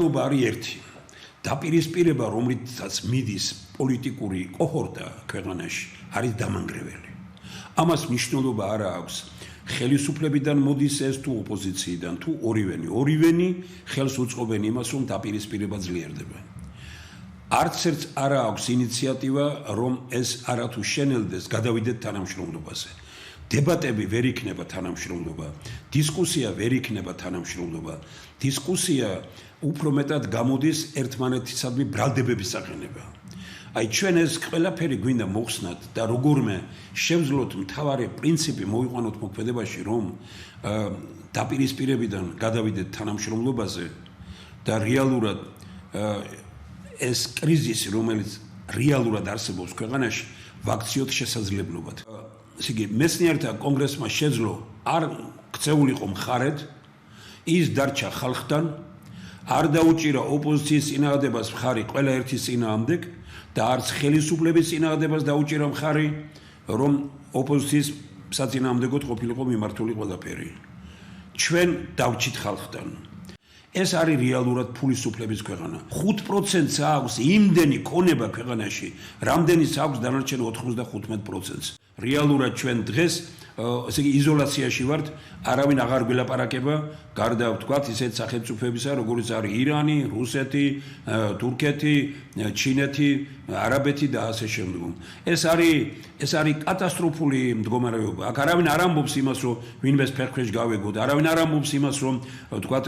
რეალობა არის ერთი. დაპირისპირება, რომლითაც მიდის პოლიტიკური კოჰორტა ქვეყანაში, არის დამანგრეველი. ამას მნიშვნელობა არ აქვს. ხელისუფლებიდან მოდის ეს თუ ოპოზიციიდან თუ ორივენი ხელს უწყობენ იმას, რომ დაპირისპირება ძლიერდება. არც ერთს არ აქვს ინიციატივა, რომ ეს არათუ შენელდეს, გადავიდეთ თანამშრომლობაზე. დებატები ვერ იქნება თანამშრომლობა, დისკუსია ვერ იქნება თანამშრომლობა. დისკუსია უფრო მეტად გამოდის ერთმანეთისადმი ბრალდებების აღენება. აი ჩვენ ეს ყველაფერი გვინდა მოხსნათ და როგორმე შევძლოთ მთავარი პრინციპი მოვიყვანოთ მოქმედებაში, რომ დაპირისპირებიდან გადავიდეთ თანამშრომლობაზე და რეალურად ეს კრიზისი, რომელიც რეალურად არსებობს ქვეყანაში, ვაქციოთ შესაძლებლობად. ესე იგი, მეცნიერთა კონგრესმა შეძლო არ ქცეულიყო მხარეთ, ის დარჩა ხალხთან, არ დაუჭირა ოპოზიციის წინააღმდეგობას მხარი ყველა ერთის წინააღმდეგ და არც ხელისუფლების წინააღმდეგობას დაუჭირა მხარი, რომ ოპოზიციის საწინააღმდეგოდ ყოფილიყო მიმართული ყველაფერი. ჩვენ დავჭით ხალხთან. ეს არის რეალურად ფულის უფლების ქვეყანა. 5%-ს აქვს იმდენი ქონება ქვეყანაში, რამდენიც აქვს დანარჩენ 95%-ს. რეალურად ჩვენ დღეს ესე იგი იზოლაციაში ვართ, არავინ აღარ გველაპარაკება, გარდა ვთქვათ ისეთ სახელმწიფოებისა, როგორც არის ირანი, რუსეთი, თურქეთი, ჩინეთი, არაბეთი და ასე შემდეგ. ეს არის კატასტროფული მდგომარეობა. აქ არავინ არ ამბობს იმას, რომ ვინმეს ფერქვეშ გავეგოთ, არავინ არ ამბობს იმას, რომ ვთქვათ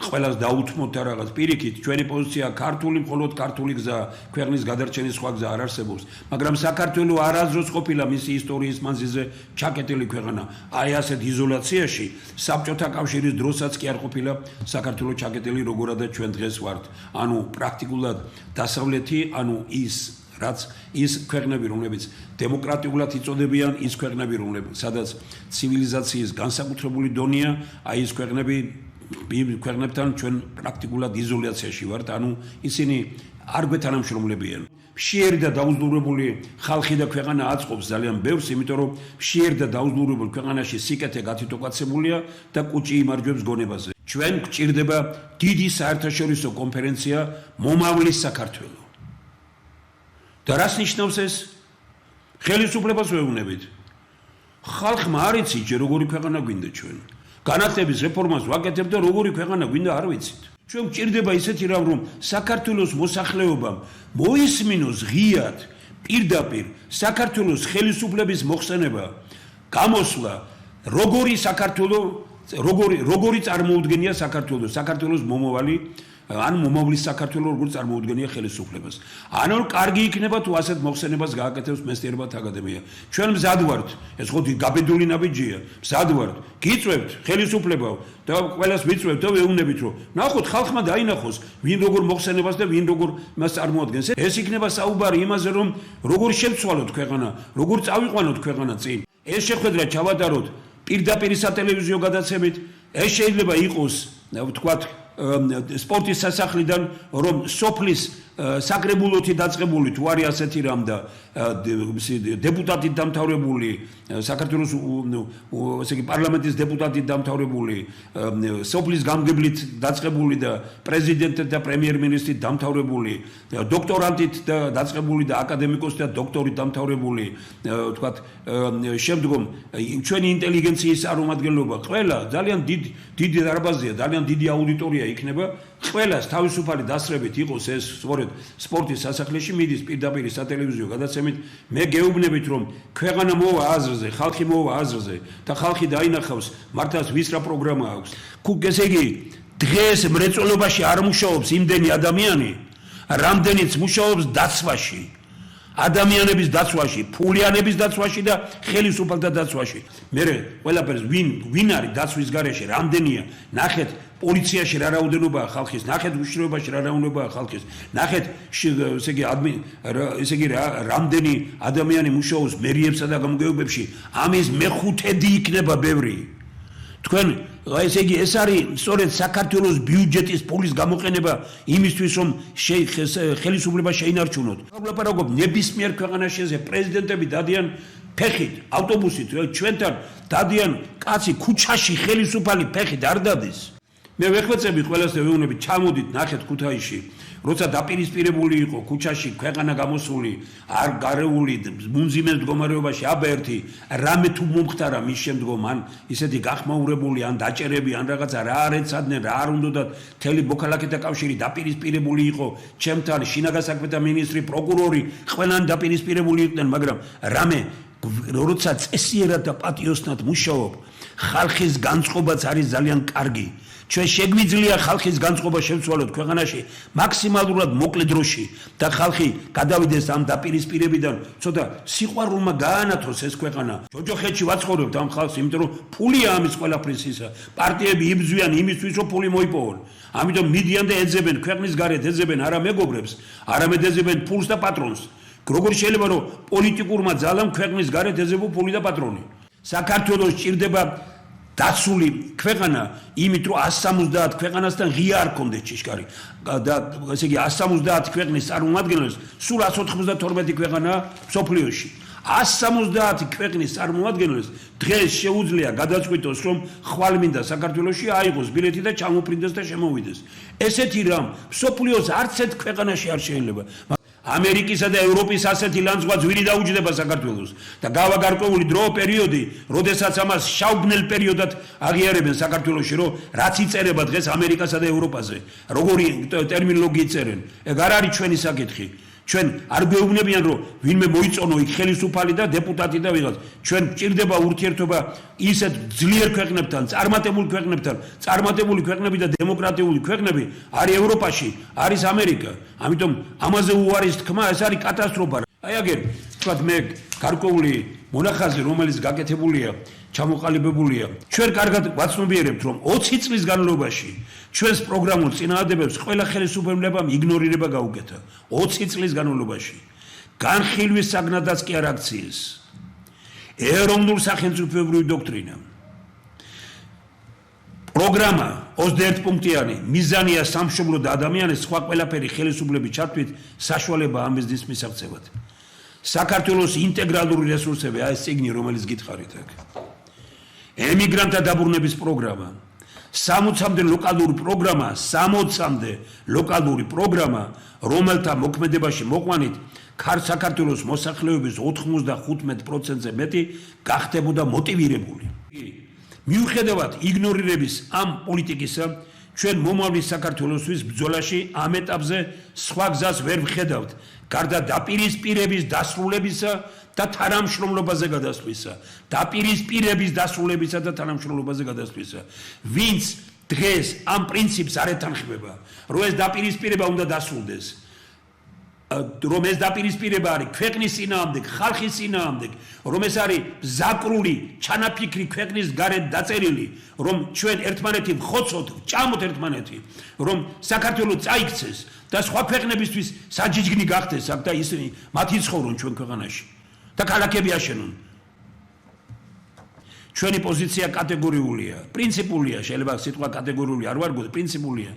ყველას დაუთმოთ და რაღაც. პირიქით, ჩვენი პოზიცია ქართული, მხოლოდ ქართული გზა, ქვეყნის გადარჩენის სხვა გზა არ არსებობს. მაგრამ საქართველო არასდროს ყოფილა მისი ისტორიის მანძილზე ჩაკეტილი ქვეყანა. აი ასეთ იზოლაციაში საბჭოთა კავშირის დროსაც კი არ ყოფილა საქართველო ჩაკეტილი, როგორადაც ჩვენ დღეს ვართ. ანუ პრაქტიკულად დასავლეთი, ანუ რაც ის ქვეყნები, რომლებიც დემოკრატიულად იწოდებიან, ის ქვეყნები, სადაც ცივილიზაციის განსაკუთრებული დონეა, აი ეს ქვეყნებთან ჩვენ პრაქტიკულად იზოლაციაში ვართ, ანუ ისინი არ გვეთანამშრომლებიან. მშიერი და დაუძლურებული ხალხი და ქვეყანა აწყობს ძალიან ბევრს, იმიტომ რომ მშიერ და დაუძლურებულ ქვეყანაში სიკეთე გათითოკაცებულია და კუჭი იმარჯვებს გონებაზე. ჩვენ გვჭირდება დიდი საერთაშორისო კონფერენცია მომავლის საქართველო. და რას ნიშნავს ეს? ხელისუფლებას ვეუბნებით. ხალხმა არ იცით, როგორი ქვეყანა გვინდა ჩვენ. განათლების რეფორმას ვაკეთებ და როგორი ქვეყანა გვინდა არ ვიცით. ჩვენ გვჭირდება ისეთი რამ, რომ საქართველოს მოსახლეობამ მოისმინოს ღიად, პირდაპირ საქართველოს ხელისუფლების მოხსენება, გამოსვლა, როგორი წარმოუდგენია საქართველოს მომავალი, ან მომავლის საქართველო როგორ წარმოუდგენია ხელისუფლებას. ანუ კარგი იქნება თუ ასეთ მოხსენებას გააკეთებს მეცნიერებათა აკადემია. ჩვენ მზად ვართ, ეს ხო გაბედული ნაბიჯია, მზად ვართ, გიწვევთ ხელისუფლებაო და ყველას ვიწვევთ და ვეუბნებით, რომ ნახოთ ხალხმა დაინახოს, ვინ როგორ მოხსენებას და ვინ როგორ მას წარმოადგენს. ეს იქნება საუბარი იმაზე, რომ როგორ შევცვალოთ ქვეყანა, როგორ წავიყვანოთ ქვეყანა წინ. ეს შეხვედრა ჩავატაროთ პირდაპირ სატელევიზიო გადაცემით, ეს შეიძლება იყოს, ვთქვათ, სპორტის სასახლიდან, რომ სოფლის საკრებულოთი დაწყებული თუ არის ასეთი რამ და დეპუტატით დამთავრებული, საქართველოს ესე იგი პარლამენტის დეპუტატით დამთავრებული, სოფლის გამგებლით დაწყებული და პრეზიდენტით და პრემიერ-მინისტრით დამთავრებული, დოქტორანტით დაწყებული და აკადემიკოსით და დოქტორით დამთავრებული, ვთქვათ, შემდგომ ჩვენი ინტელიგენციის წარმომადგენლობა, ყველა ძალიან დიდი დარბაზია, ძალიან დიდი აუდიტორია იქნება, ყველას თავისუფალი დასწრებით იყოს ეს სწორედ სპორტის სასახლეში მიდის პირდაპირ სატელევიზიო გადაცემით. მე გეუბნებით, რომ ქვეყანა მოვა აზრზე, ხალხი მოვა აზრზე და ხალხი დაინახავს მართლაც ვის რა პროგრამა აქვს. ესე იგი, დღეს მრეწველობაში არ მუშაობს იმდენი ადამიანი, რამდენიც მუშაობს დაცვაში. ადამიანების დაცვაში, ფულიანების დაცვაში და ხელისუფალთა დაცვაში. მე ყველაფერს ვინ არის დაცვის გარეშე, რამდენია, ნახეთ პოლიციაში რა რაოდენობაა ხალხის, ნახეთ უშიშროებაში რა რაოდენობაა ხალხის, ნახეთ ესე იგი რამდენი ადამიანი მუშაობს მერიებსა და გამგეობებში, ამის მეხუთედი იქნება ბევრი. თქვენ ესე იგი ეს არის სწორედ საქართველოს ბიუჯეტის ფულის გამოყენება იმისთვის, რომ ხელისუფლება შეინარჩუნოთ. ვლაპარაკობ ნებისმიერ ქვეყანაში ეს პრეზიდენტები დადიან ფეხით, ავტობუსით, ჩვენთან დადიან კაცი ქუჩაში ხელისუფალი ფეხით არ დადის. მე ვეხვეწები ყველას და ვეუბნები ჩამოდით ნახეთ ქუთაისში როცა დაპირისპირებული იყო ქუჩაში ქვეყანა გამოსული არ გარეული მუნძიმე მდგომარეობაში აბა ერთი რამე თუ მომხდარა მის შემდგომ ან ისეთი გახმაურებული ან დაჭერები ან რაღაცა რა არ ეცადნენ რა არ უნდათ მთელი მოქალაქეთა კავშირი დაპირისპირებული იყო ჩემთან შინაგან საქმეთა მინისტრი პროკურორი ყველანი დაპირისპირებული იყვნენ მაგრამ რამე როცა წესიერად და პატიოსნად მუშაობ ხალხის განწყობაც არის ძალიან კარგი ჩვენ შეგვიძლია ხალხის განწყობა შევცვალოთ ქვეყანაში მაქსიმალურად მოკლე დროში და ხალხი გადავიდეს ამ დაპირისპირებიდან ცოტა სიყვარულმა გაანათოს ეს ქვეყანა ჯოჯოხეთში ვაცხოვრებთ ამ ხალხს იმიტომ რომ ფულია ამის ყველაფრის ისა პარტიები იბრძვიან იმისთვის რომ ფული მოიპოვონ ამიტომ მიდიან და ეძებენ ქვეყნის გარეთ ეძებენ არა მეგობრებს არამედ ეძებენ ფულს და პატრონს როგორ შეიძლება რომ პოლიტიკურმა ძალამ ქვეყნის გარეთ ეძებო ფული და პატრონი საქართველოს ჭირდება დაცული ქვეყანა იმით რომ 170 ქვეყანასთან ღია არ კონდეთ ჭიშკარი და ესე იგი 170 ქვეყნის წარმომადგენლებს სულ 192 ქვეყანა სოფლიოში 170 ქვეყნის წარმომადგენლებს დღეს შეუძლია გადაწყვიტოს რომ ხვალმინდა საქართველოში აიღოს ბილეთი და ჩამოფრინდეს და შემოვიდეს ესეთი რამ სოფლიოს არც ერთ ქვეყანაში არ შეიძლება ამერიკისა და ევროპის ასეთი ლანძღვა ძვირი დაუჯდება საქართველოს და გავა გარკვეული დრო პერიოდი, როდესაც ამას შავბნელ პერიოდად აღიარებენ საქართველოში, რომ რაც იწერება დღეს ამერიკასა და ევროპაზე, როგორი ტერმინოლოგიით წერენ. ეგ არ არის ჩვენი საკითხი. ჩვენ არ გვეუბნებიან რომ ვინმე მოიწონო იქ ხელისუფალი და დეპუტატი და ვიღაც. ჩვენ გვჭირდება ურთიერთობა ისეთ ძლიერ ქვეყნებთან, წარმატებულ ქვეყნებთან, წარმატებული ქვეყნები და დემოკრატიული ქვეყნები არის ევროპაში, არის ამერიკა. ამიტომ ამაზე უარის თქმა ეს არის კატასტროფა. აი აგერ, თქვათ მე გარკვეული მონახაზი რომელიც გაკეთებულია, ჩამოყალიბებულია. ჩვენ კარგად ვაცნობიერებთ რომ 20 წლის განმავლობაში ჩვენს პროგრამულ წინააღმდეგებს ყველა ხელისუფლებამ იგნორირება გაუკეთა 20 წლის განმავლობაში განხილვის საგნადაც კი არ აქციეს ეროვნულ სახელმწიფოებრივი დოქტრინა პროგრამა 21 პუნქტიანი მიზანია სამშობლო და ადამიანის სხვა ყველაფერი ხელისუფლების ჩათვლით საშუალება ამ მიზნის მისაღწევად საქართველოს ინტეგრალური რესურსები აი ეს წიგნი რომელიც გითხარით აქ ემიგრანტთა დაბრუნების პროგრამა 60-მდე ლოკალური პროგრამა 60-მდე ლოკალური პროგრამა რომელთა მოქმედებაში მოყვანით საქართველოს მოსახლეობის 95%-ზე მეტი გახდებოდა მოტივირებული მიუხედავად იგნორირების ამ პოლიტიკისა ჩვენ მომავლის საქართველოსთვის ბრძოლაში ამ ეტაპზე სხვა გზას ვერ ვხედავთ გარდა დაპირისპირების დასრულებისა და თანამშრომლობაზე გადასვლისა დაპირისპირების დასრულებისა და თანამშრომლობაზე გადასვლისა ვინც დღეს ამ პრინციპს არ ეთანხმება რომ ეს დაპირისპირება უნდა დასრულდეს რომ ეს დაპირისპირება არის ქვეყნის წინააღმდეგ ხალხის წინააღმდეგ რომ ეს არის ზაკრული ჩანაფიქრი ქვეყნის გარეთ დაწერილი რომ ჩვენ ერთმანეთი ვხოცოთ ვჭამოთ ერთმანეთი რომ საქართველო წაიქცეს და სხვა ქვეყნებისთვის საჯიჯგნი გახდეს აქ და ისინი მათი ცხოვრონ ჩვენ ქვეყანაში და ქალაქები აშენონ ჩვენი პოზიცია კატეგორიულია პრინციპულია შეიძლება სიტყვა კატეგორიული არ ვარგოთ პრინციპულია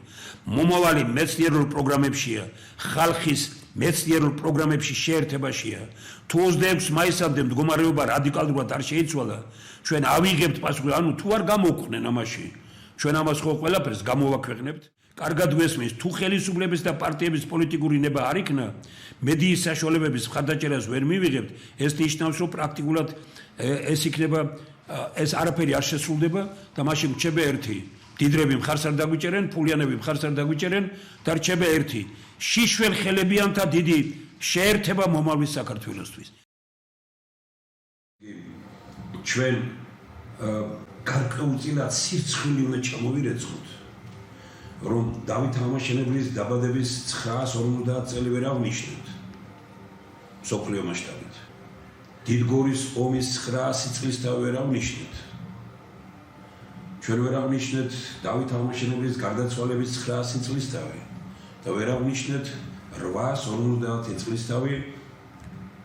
მომავალი მეცნიერულ პროგრამებშია ხალხის მეცნიერულ პროგრამებში შეერთებაშია თუ 26 მაისამდე მდგომარეობა რადიკალურად არ შეიცვალა ჩვენ ავიღებთ პასუხი ანუ თუ არ გამოვყვნენ ამაში ჩვენ ამას ხო ყველაფერს გამოვაქვეყნებთ კარგად ვესმის თუ ხელისუფლების და პარტიების პოლიტიკური ნება არ იქნა მედიის საშუალებების მხარდაჭერას ვერ მივიღებთ ეს ნიშნავს რომ პრაქტიკულად ეს იქნება ეს არაფერი არ შესრულდება და მაშინ რჩება ერთი დიდრები მხარს არ დაგვიჭერენ ფულიანები მხარს არ დაგვიჭერენ და რჩება ერთი შიშველ ხელებიანთა დიდი შეერთება მომავლის საქართველოსთვის ჩვენ გარკვეულწილად სირცხილი უნდა ჩამოვირეცხოთ რომ დავით აღმაშენებლის დაბადების 950 წელი ვერ აღნიშნოთ მსოფლიო მასშტაბით დიდგორის ომის 900 წლისთავი ვერ აღნიშნოთ ჩვენ ვერ აღნიშნეთ დავით აღმაშენებლის გარდაცვალების 900 წლისთავი და ვერ აღნიშნეთ 850 წლისთავი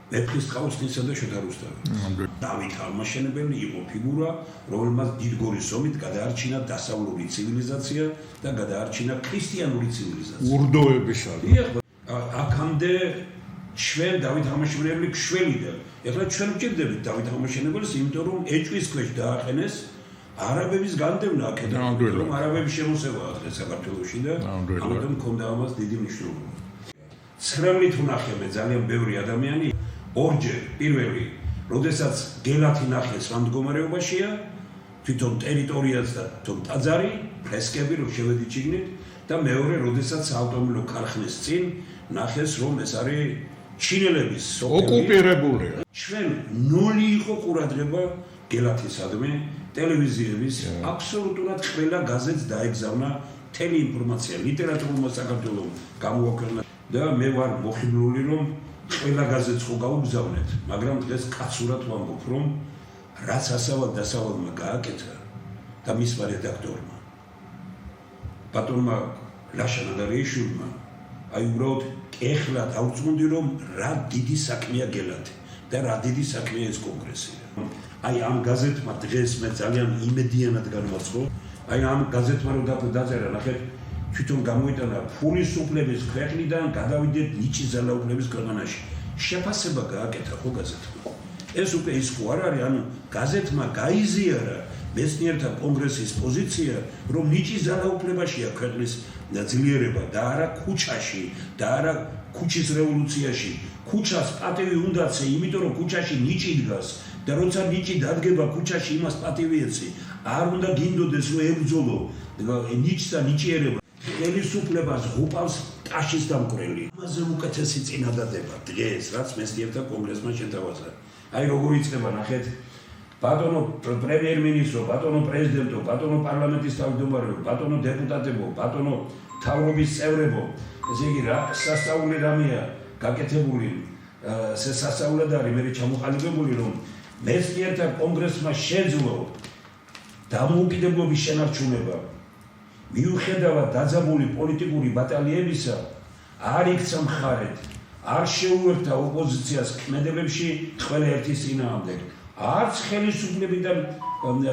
მეფხისტყაოსნისა და შოთა რუსთავის დავით აღმაშენებელი იყო ფიგურა რომელმაც დიდგორის ომით გადაარჩინა დასავლური ცივილიზაცია და გადაარჩინა ქრისტიანული ცივილიზაცია ურდოების აქამდე ჩვენ დავით აღმაშენებელი გშველი და ეხლა ჩვენ ვჭირდებით დავით აღმაშენებელს იმიტომ რომ ეჭვის ქვეშ დააყენეს არაბების განდევნა აქედან, რომ არაბების შემოსევაა დღეს საქართველოში და ამიტომ მქონდა ამას დიდი მნიშვნელობა. ცხრილით ვნახე მე ძალიან ბევრი ადამიანი ორჯერ პირველი, როდესაც გელათი ნახეს რა მდგომარეობაშია, თვითონ ტერიტორიაც და თვითონ ტაძარი, ფრესკები რომ შევედით შიგნით და მეორე, როდესაც ავტომობილო ქარხნის წინ ნახეს რომ ეს არის ჩინელების ოკუპირებული. ჩვენ ნული იყო ყურადღება გელათისადმი, ტელევიზიების აბსოლუტურად ყველა გაზეთს დაეგზავნა მთელი ინფორმაცია, ლიტერატურულ საქართველოს გამოაქვეყნა და მე ვარ მოხიბლული რომ ყველა გაზეთს ხო გაუგზავნეთ, მაგრამ დღეს კაცურად ვამბობ რომ რაც დასავალმა გააკეთა და მისმა რედაქტორმა ბატონმა ლაშა ნადარიშვილმა აი უბრალოდ ეხლა დავწუნდი რომ რა დიდი საქმეა გელათი და რა დიდი საქმეა ეს კონგრესი. აი ამ გაზეთმა დღეს მე ძალიან იმედიანად განვაცხო, აი ამ გაზეთმა რომ დაწერა, ნახეთ, თვითონ გამოიტანა ფულის უფლების ქვეყნიდან გადავიდეთ ნიჭის ძალაუფლების ქვეყანაში. შეფასება გააკეთა ხო გაზეთმა. ეს უკვე ის ხო არ არის, ანუ გაზეთმა გაიზიარა მეცნიერთა კონგრესის პოზიცია, რომ ნიჭის ძალაუფლებაშია ქვეყნის ძლიერება და არა ქუჩაში და არა ქუჩის რევოლუციაში. ქუჩას პატივი უნდაცე, იმიტომ რომ ქუჩაში ნიჭი დგას და როცა ნიჭი დადგება ქუჩაში იმას პატივი ეცი. არ უნდა გინდოდეს რომ ებრძოლო ნიჭს და ნიჭიერება. ხელისუფლებას ღუპავს ტაშის დამკვრელი. ამაზე უკეთესი წინადადება დღეს, რაც მეცნიერთა კონგრესმა შეთავაზა. აი როგორ იწყება, ნახეთ, ბატონო პრემიერ-მინისტრო, ბატონო პრეზიდენტო, ბატონო პარლამენტის თავმჯდომარეო, ბატონო დეპუტატებო, ბატონო მთავრობის წევრებო, ესე იგი რა სასწაული რამეა გაკეთებული, სასწაულად არის მე ჩამოყალიბებული, რომ მეცნიერთა კონგრესმა შეძლო დამოუკიდებლობის შენარჩუნება. მიუხედავად დაძაბული პოლიტიკური ბატალიებისა, არ იქცა მხარეთ, არ შეუერთდა ოპოზიციას ქმედებებში ყველა ერთის წინააღმდეგ. არც ხელისუფლებიდან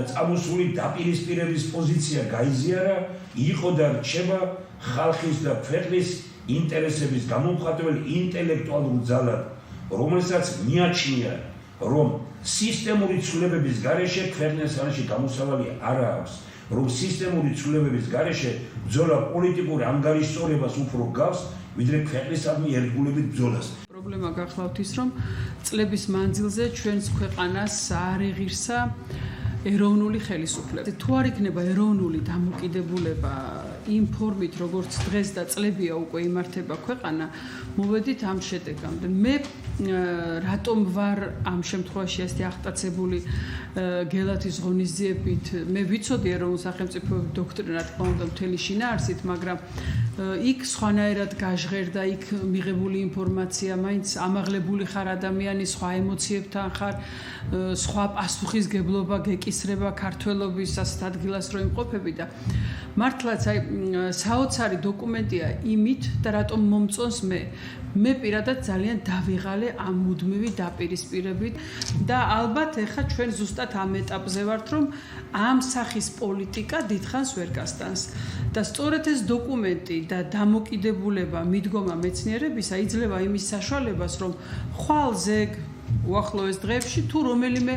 წამოსული დაპირისპირების პოზიცია გაიზიარა, იყო და რჩება ხალხის და ქვეყნის ინტერესების გამომხატველ ინტელექტუალურ ძალად, რომელსაც მიაჩნია, რომ სისტემური ცვლილებების გარეშე ქვეყნის ხანაში გამოსავალი არ აქვს, რომ სისტემური ცვლილებების გარეშე ბრძოლა პოლიტიკურ ანგარიშსწორებას უფრო გავს, ვიდრე ქვეყნისადმი ერთგულებით ბრძოლას. პრობლემა გახლავთ ის, რომ წლების მანძილზე ჩვენს ქვეყანას არ ეღირსა ეროვნული ხელისუფლება. თუ არ იქნება ეროვნული დამოკიდებულება იმ ფორმით, როგორც დღეს და წლებია უკვე იმართება ქვეყანა, მოვედით ამ შედეგამდე. მე რატომ ვარ ამ შემთხვევაში ასე აღტაცებული გელათის ღონისძიებით? მე ვიცოდი ეროვნულ სახელმწიფოების დოქტრინა, რა თქმა უნდა, მთელი შინაარსით, მაგრამ იქ სხვანაირად გაჟღერდა, იქ მიღებული ინფორმაცია, მაინც ამაღლებული ხარ ადამიანი, სხვა ემოციებთან ხარ, სხვა პასუხისგებლობა გეკისრება ქართველობის ასეთ ადგილას რო იმყოფები და მართლაც აი საოცარი დოკუმენტია იმით და რატომ მომწონს მე პირადად ძალიან დავიღალე ამ მუდმივი დაპირისპირებით და ალბათ ეხა ჩვენ ზუსტად ამ ეტაპზე ვართ, რომ ამ სახის პოლიტიკა დიდხანს ვერ გასტანს და სწორედ ეს დოკუმენტი და დამოკიდებულება მიდგომა მეცნიერებისა იძლევა იმის საშუალებას, რომ ხვალზე უახლოეს დღეებში თუ რომელიმე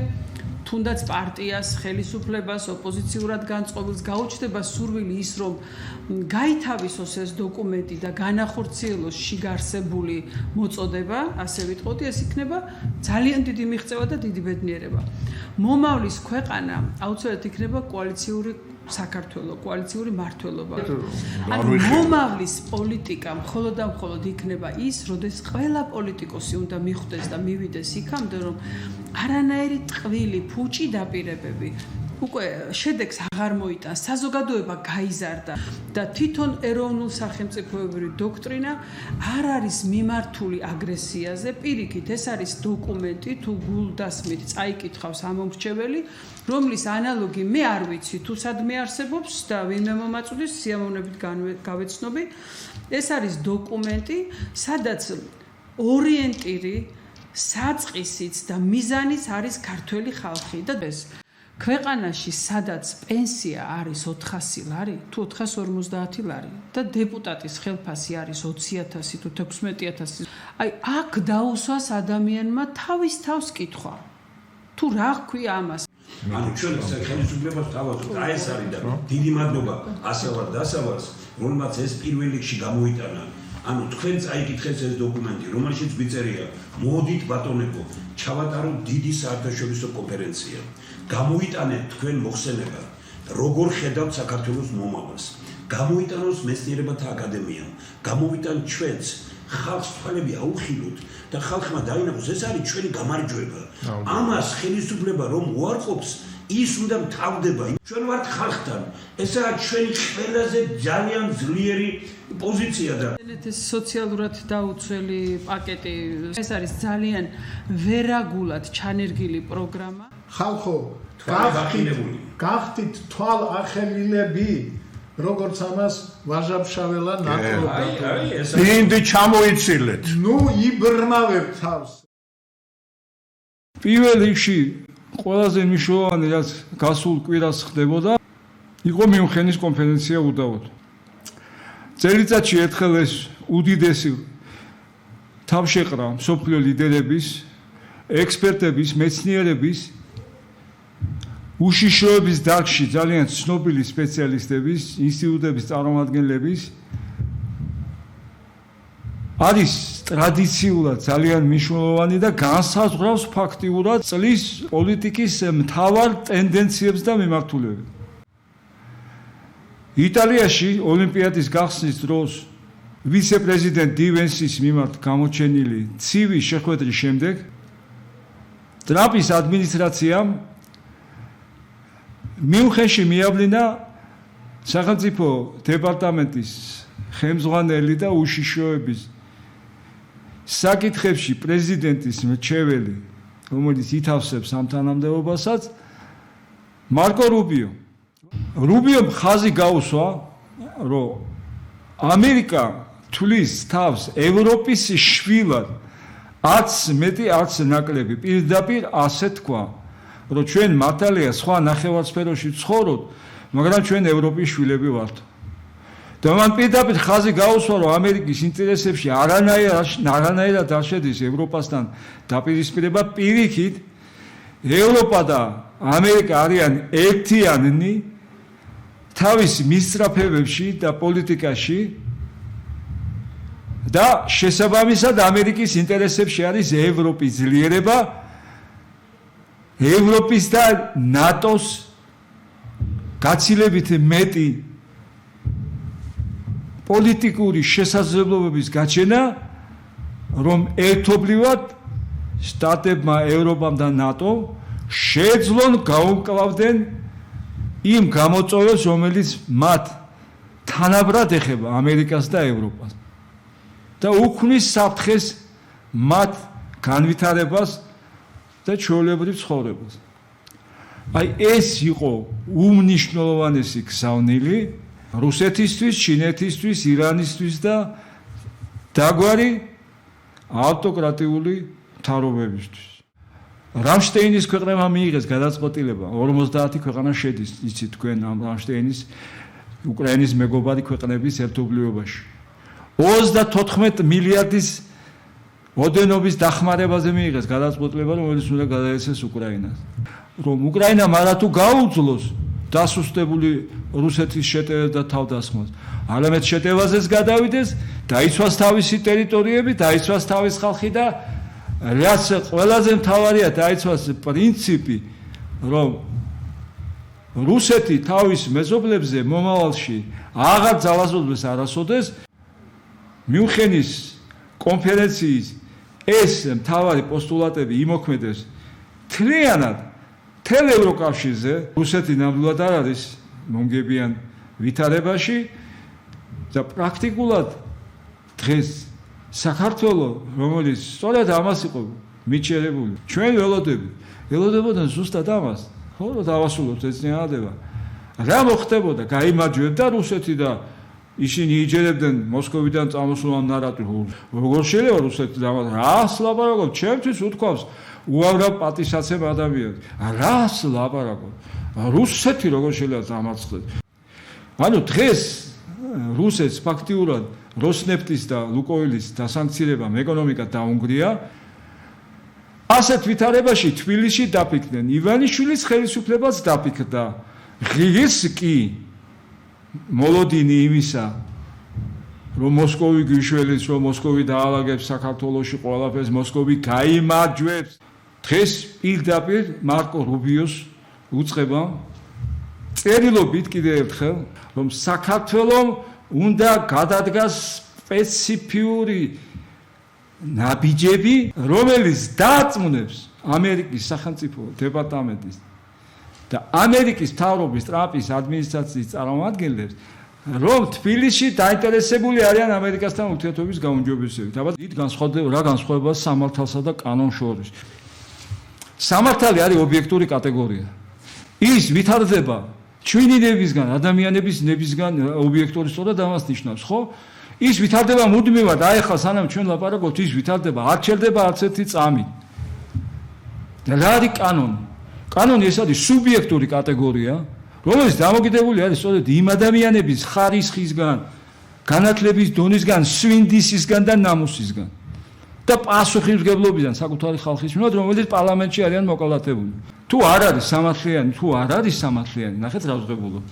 თუნდაც პარტიას, ხელისუფლებას, ოპოზიციურად განწყობილს გაუჩნდება სურვილი ის, რომ გაითავისოს ეს დოკუმენტი და განახორციელოს შიგარსებული მოწოდება, ასე ვიტყოდი, ეს იქნება ძალიან დიდი მიღწევა და დიდი ბედნიერება. მომავლის ქვეყანა აუცილებლად იქნება კოალიციური საქართველო, კოალიციური მართლობა. ანუ მომავლის პოლიტიკა მხოლოდ და მხოლოდ იქნება ის, როდეს ყველა პოლიტიკოსი უნდა მიხვდეს და მივიდეს იქამდე, რომ არანაირი ტყვილი, ფუჭი დაპირებები უკვე შედეგს აღარ მოიტანს, საზოგადოება გაიზარდა და თვითონ ეროვნულ სახელმწიფოებრივი დოქტრინა არ არის მიმართული აგრესიაზე, პირიქით, ეს არის დოკუმენტი, თუ გულდასმით წაიკითხავს ამომრჩეველი, რომლის ანალოგი მე არ ვიცი, თუ სადმე არსებობს და ვინმე მომაწვდის, სიამოვნებით გავეცნობი. ეს არის დოკუმენტი, სადაც ორიენტირი, საწყისიც და მიზანიც არის ქართველი ხალხი და ეს ქვეყანაში სადაც პენსია არის 400 ლარი თუ 450 ლარი და დეპუტატის ხელფასი არის 20,000 თუ 16,000, აი აქ დაუსვას ადამიანმა თავის თავს კითხვა. თუ რა ჰქვია ამას? ანუ ჩვენ ხელისუფლებას თავაზობთ, აი ეს არის და დიდი მადლობა ასავარ დასავალს, რომელმაც ეს პირველ რიგში გამოიტანა. ანუ თქვენ წაიკითხეთ ეს დოკუმენტი, რომელშიც გვიწერია, მოდით ბატონებო, ჩავატაროთ დიდი საერთაშორისო კონფერენცია. გამოიტანეთ თქვენ მოხსენება, როგორ ხედავთ საქართველოს მომავალს. გამოიტანოს მეცნიერებათა აკადემია, გამოვიტან ჩვენც ხალხს თვალები აუხილოთ და ხალხმა დაინახოს, ეს არის ჩვენი გამარჯვება. ამას ხელისუფლება რომ უარყოფს, ის უნდა მთავრდება. ჩვენ ვართ ხალხთან. ესაა ჩვენი ყველაზე ძალიან ძლიერი პოზიცია და ეს სოციალურად დაუცველი პაკეტი, ეს არის ძალიან ვერაგულად ჩანერგილი პროგრამა. ხალხო, გახდით თვალ ახელილები, როგორც ამას ვაჟაბშაველა ნაკრობდა. დინდი ჩამოიცილეთ. ნუ იბრმავებ თავს. პირველ რიგში ყველაზე მნიშვნელოვანი რაც გასულ კვირას ხდებოდა, იყო მიუნხენის კონფერენცია უდავოდ. წელიწადში ერთხელ ეს უდიდესი თავშეყრა მსოფლიო ლიდერების, ექსპერტების, მეცნიერების, უშიშროების დარგში ძალიან ცნობილი სპეციალისტების, ინსტიტუტების წარმომადგენლების არის ტრადიციულად ძალიან მნიშვნელოვანი და განსაზღვრავს ფაქტიურად წლის პოლიტიკის მთავარ ტენდენციებს და მიმართულებებს. იტალიაში ოლიმპიადის გახსნის დროს ვიცე-პრეზიდენტ დი ვენსის მიმართ გამოჩენილი ცივი შეხვედრის შემდეგ ტრამპის ადმინისტრაციამ მიუნხენში მიავლინა სახელმწიფო დეპარტამენტის ხელმძღვანელი და უშიშროების საკითხებში პრეზიდენტის მრჩეველი, რომელიც ითავსებს ამ თანამდებობასაც, მარკო რუბიო. რუბიომ ხაზი გაუსვა, რომ ამერიკა თulis თავს ევროპის შვილად, არც მეტი, არც ნაკლები. პირდაპირ ასე თქვა, რომ ჩვენ მართალია სხვა ნახევარსფეროში ვცხოვრობთ, მაგრამ ჩვენ ევროპის შვილები ვართ. და მან პირდაპირ ხაზი გაუსვა, რომ ამერიკის ინტერესებში არანაირად არ შედის ევროპასთან დაპირისპირება, პირიქით ევროპა და ამერიკა არიან ერთიანი თავის მისწრაფებებში და პოლიტიკაში და შესაბამისად ამერიკის ინტერესებში არის ევროპის ძლიერება, ევროპის და ნატოს გაცილებით მეტი პოლიტიკური შესაძლებლობების გაჩენა, რომ ერთობლივად შტატებმა, ევროპამ და ნატომ შეეძლონ გაუმკლავდნენ იმ გამოწვევებს, რომელიც მათ თანაბრად ეხება ამერიკას და ევროპას და უქმნის საფრთხეს მათ განვითარებას და ჩვეულებრივ ცხოვრებას. აი ეს იყო უმნიშვნელოვანესი გზავნილი რუსეთისთვის, ჩინეთისთვის, ირანისთვის და დაგვარი ავტოკრატიული მთავრობებისთვის. რამშტეინის ქვეყნებმა მიიღეს გადაწყვეტილება 50 ქვეყანა შედის, იცით თქვენ ამ რამშტეინის უკრაინის მეგობარი ქვეყნების ერთობლიობაში. 34 მილიარდის ოდენობის დახმარებაზე მიიღეს გადაწყვეტილება, რომელიც უნდა გადაეცეს უკრაინას. რომ უკრაინამ არა თუ გაუძლოს დასუსტებული რუსეთის შეტევას და თავდასხმას, არამედ შეტევაზეც გადავიდეს, დაიცვას თავისი ტერიტორიები, დაიცვას თავის ხალხი და რაც ყველაზე მთავარია, დაიცვას პრინციპი, რომ რუსეთი თავის მეზობლებზე მომავალში აღარ ძალაზრდებს არასოდეს. მიუნხენის კონფერენციის ეს მთავარი პოსტულატები იმოქმედებს მთლიანად მთელ ევროკავშირზე. რუსეთი ნამდვილად არ არის მომგებიან ვითარებაში და პრაქტიკულად დღეს საქართველო, რომელიც სწორედ ამას იყო მიჩერებული, ჩვენ ველოდებოდან ზუსტად ამას, ხო, დავასრულოთ ეს წინადადება. რა მოხდებოდა? გაიმარჯვებდა რუსეთი და ისინი იჯერებდნენ მოსკოვიდან წამოსულან ნარატივს. როგორ შეიძლება რუსეთი რას ლაპარაკობ? ჩემთვის უთქვამს უამრავ პატისაცემ ადამიანს. რას ლაპარაკობ? რუსეთი როგორ შეიძლება დამარცხდეს? ანუ დღეს რუსეთს ფაქტიურად როსნეფტის და ლუკოილის დასანქცირებამ ეკონომიკა დაუნგრია ასეთ ვითარებაში თბილისში დაფიქდნენ. ივანიშვილის ხელისუფლებას დაფიქრდა. ღირს კი მოლოდინი იმისა, რომ მოსკოვი გიშველის, რომ მოსკოვი დაალაგებს საქართველოში ყველაფერს, მოსკოვი გაიმარჯვებს. დღეს პირდაპირ მარკო რუბიოს უწყება წერილობით კიდევ ერთხელ, რომ საქართველოს უნდა გადადგას სპეციფიური ნაბიჯები, რომელიც დააწმუნებს ამერიკის სახელმწიფო დეპარტამენტის და ამერიკის მთავრობის ტრამპის ადმინისტრაციის წარმომადგენლებს, რომ თბილისში დაინტერესებული არიან ამერიკასთან ურთიერთობის გაუმჯობესებით. აბა დიდ განსხვავებაა სამართალსა და კანონს შორის. სამართალი არის ობიექტური კატეგორია. ის ვითარდება ჩვენინებისგან, ადამიანების ნებისგან ობიექტური სწორად ამას ნიშნავს, ხო? ის ვითარდება მუდმივად, აი ხა სანამ ჩვენ ლაპარაკობთ, ის ვითარდება, არ ჩერდება არც ერთი წამი. და რა არის კანონი? კანონი ეს არის სუბიექტური კატეგორია, რომელიც დამოკიდებული არის სწორედ იმ ადამიანების ხარისხისგან, განათლების დონისგან, სვინდისისგან და ნამუსისგან და პასუხისმგებლობიდან საკუთარი ხალხის მიმართ, რომელიც პარლამენტში არიან მოკალათებული. თუ არ არის სამართლიანი, თუ არ არის სამართლიანი, ნახეთ რა ვღებულობ.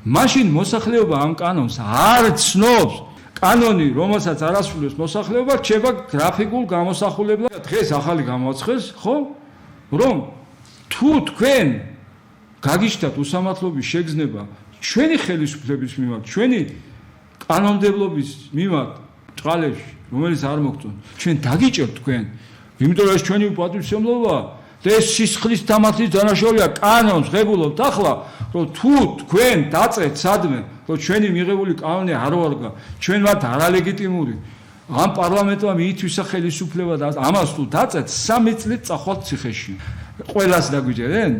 მაშინ მოსახლეობა ამ კანონს არ ცნობს. კანონი, რომელსაც არ ასრულებს მოსახლეობა, რჩება გრაფიკულ გამოსახულებლად. დღეს ახალი გამოაცხეს, ხო? რომ თუ თქვენ გაგიშთათ უსამართლობის შეგრძნება ჩვენი ხელისუფლების მიმართ, ჩვენი კანონმდებლობის მიმართ ჭყალებში, რომელიც არ მოგწონთ, ჩვენ დაგიჭერთ თქვენ, იმიტომ რომ ეს ჩვენი უპატივისმცემლობაა და ეს სისხლის დამართლის დანაშაულია. კანონს ღებულობთ ახლა, რომ თუ თქვენ დაწეთ სადმე, რომ ჩვენი მიღებული კანონი არ ვარგა, ჩვენ ვართ არალეგიტიმური, ამ პარლამენტმა მიითვისა ხელისუფლება და ამას თუ დაწეთ, 3 წლით წახვალთ ციხეში. ყველას დაგვიჯერენ?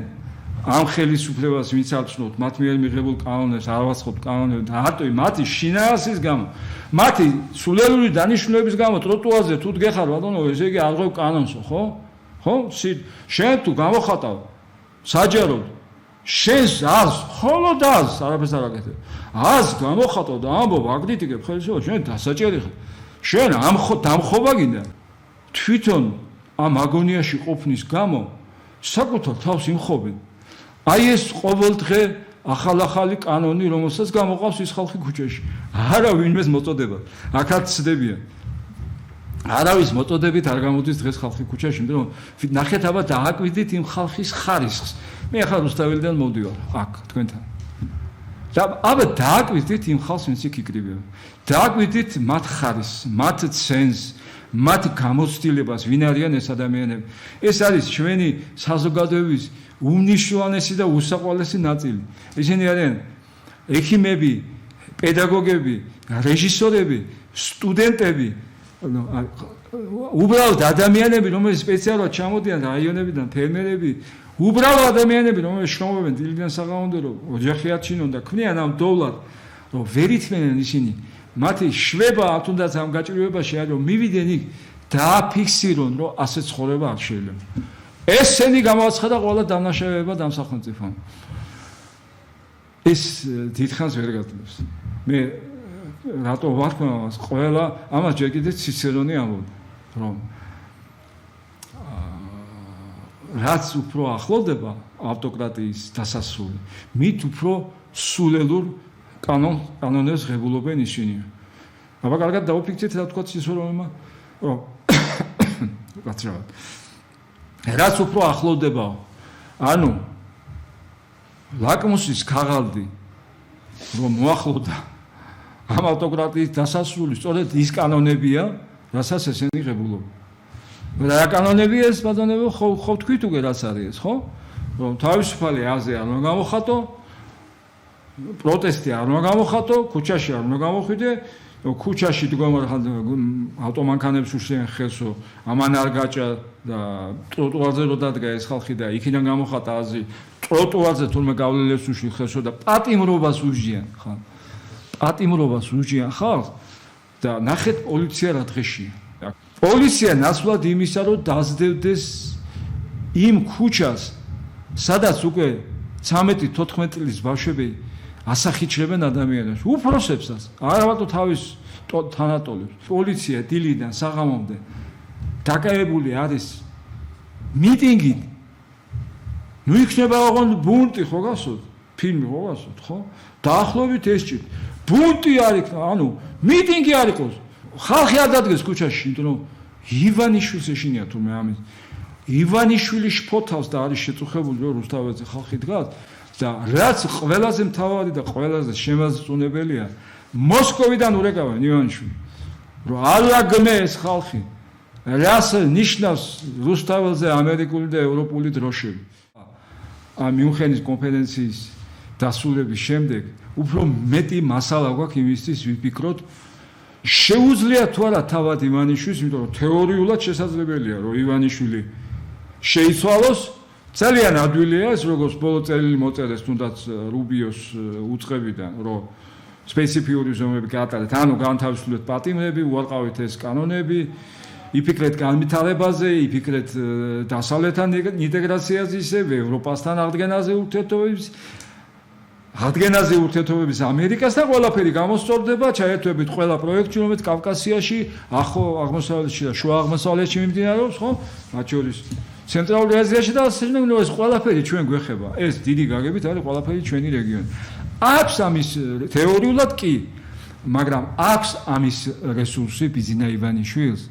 ამ ხელისუფლებას ვინც არ ცნობთ, მათ მიერ მიღებულ კანონებს არ ვაცხობთ კანონებს და არტო მათი შინაარსის გამო, მათი სულელური დანიშნულების გამო ტროტუარზე თუ დგეხარ ბატონო, ესე იგი აღღვევ კანონსო, ხო? ხო? შენ თუ გამოხატავ საჯაროდ, შენს აზრს, მხოლოდ აზრს, არაფერს არ აკეთებ. აზრს გამოხატავ და ამბობ, აკრიტიკებ ხელისუფლებას, შენ დასაჭერი ხარ. შენ დამხობა გინდა. თვითონ ამ აგონიაში ყოფნის გამო საკუთარ თავს იმხობენ. აი ეს ყოველდღე ახალ-ახალი კანონი, რომელსაც გამოყავს ის ხალხი ქუჩაში. არა ვინმეს მოწოდება. აქაც ცდებიან. არავის მოწოდებით არ გამოდის დღეს ხალხი ქუჩაში, იმიტომ რომ ნახეთ აბა დააკვირდით იმ ხალხის ხარისხს. მე ახლა რუსთაველიდან მოვდივარ, აქ თქვენთან. და აბა დააკვირდით იმ ხალხს, ვინც იქ იკრიბება. დააკვირდით მათ ხარისხს, მათ ცენს, მათ გამოცდილებას, ვინ არიან ეს ადამიანები. ეს არის ჩვენი საზოგადოების უმნიშვნელოვანესი და უსაყვარლესი ნაწილი. ისინი არიან ექიმები, პედაგოგები, რეჟისორები, სტუდენტები, უბრალოდ ადამიანები, რომლებიც სპეციალურად ჩამოდიან რაიონებიდან, ფერმერები, უბრალოდ ადამიანები, რომლებიც შრომობენ დილიდან საღამომდე, რომ ოჯახი არჩინონ და ქმნიან ამ დოვლად, რომ ვერ ითმენენ ისინი. მათი შვება თუნდაც ამ გაჭირვებაში არის, რომ მივიდნენ იქ დააფიქსირონ, რომ ასე ცხოვრება არ შეიძლება. ესენი გამოაცხადა ყველა დამნაშავეებად ამ სახელმწიფომ. ეს დიდხანს ვერ გაძლევს. მე რატო ვარქმევ ამას? ყველა ამას ჯერ კიდევ ციცერონი ამბობდა, რომ რაც უფრო ახლოვდება ავტოკრატიის დასასრული, მით უფრო სულელურ კანონებს ღებულობენ ისინი. აბა კარგად დავფიქრეთ რა თქვა ციცერონმა, რომ გაცრავად. რაც უფრო ახლოვდება, ანუ ლაკმუსის ქაღალდი რომ მოახლოვდა ამ ავტოკრატიის დასასრული, სწორედ ის კანონებია, რასაც ესენი ღებულობენ. რა კანონებია ეს ბატონებო, ხო თქვით უკვე რაც არის ეს, ხო? რომ თავისუფალი აზრი არ უნდა გამოხატო, პროტესტი არ უნდა გამოხატო, ქუჩაში არ უნდა გამოხვიდე, ქუჩაში ავტომანქანებს უშლიან ხელსო, ამან არ გაჭა და ტროტუარზე რო დადგა ეს ხალხი და იქიდან გამოხატა აზრი, ტროტუარზე თურმე გავლილებს უშლი ხელსო და პატიმრობას უშლიან ხალხს. პატიმრობას უშლიან ხალხს და ნახეთ პოლიცია რა დღეშია. პოლიცია ნაცვლად იმისა, რომ დაძდევდეს იმ ქუჩას, სადაც უკვე 13-14 წლის ბავშვები ასახიჩრებენ ადამიანებს, უფროსებსაც, არა მარტო თავის თანატოლებს. პოლიცია დილიდან საღამომდე დაკავებული არის მიტინგი ნუ იქნება ოღონდ ბუნტი ხო გასულ ფილმი ხო გასულ ხო დაახლოებით ეს ჭირ ბუნტი არ იქნება ანუ მიტინგი არ იყოს ხალხი არ დადგეს ქუჩაში იმიტომ რომ ივანიშვილს ეშინია თუ მე ამის ივანიშვილი შფოთავს და არის შეწუხებული რომ რუსთაველზე ხალხი დგას და რაც ყველაზე მთავარი და ყველაზე შემაზრწუნებელია მოსკოვიდან ურეკავენ ივანიშვილი რომ ალაგნეს ხალხი რას ნიშნავს რუსთაველზე ამერიკული და ევროპული დროშები ამ მიუნხენის კონფერენციის დასრულების შემდეგ უფრო მეტი მასალა გვაქვს იმისთვის ვიფიქროთ შეუძლია თუ არა თავად ივანიშვილს იმიტომ რომ თეორიულად შესაძლებელია რომ ივანიშვილი შეიცვალოს ძალიან ადვილია ეს როგორც ბოლო წერილი მოწერეს თუნდაც რუბიოს უწყებიდან რომ სპეციფიური ზომები გაატარეთ ანუ განთავისუფლეთ პატიმრები უარყავით ეს კანონები იფიქრეთ განვითარებაზე იფიქრეთ დასავლეთთან ინტეგრაციაზე ისევ ევროპასთან აღდგენაზე ურთიერთობების ამერიკასთან ყველაფერი გამოსწორდება ჩაერთვებით ყველა პროექტი რომელიც კავკასიაში ახლო აღმოსავლეთში და შუა აღმოსავლეთში მიმდინარეობს ხო მათ შორის ცენტრალურ აზიაში და ასე შემდეგ ეს ყველაფერი ჩვენ გვეხება ეს დიდი გაგებით არის ყველაფერი ჩვენი რეგიონი აქვს ამის თეორიულად კი მაგრამ აქვს ამის რესურსი ბიზინა ივანიშვილს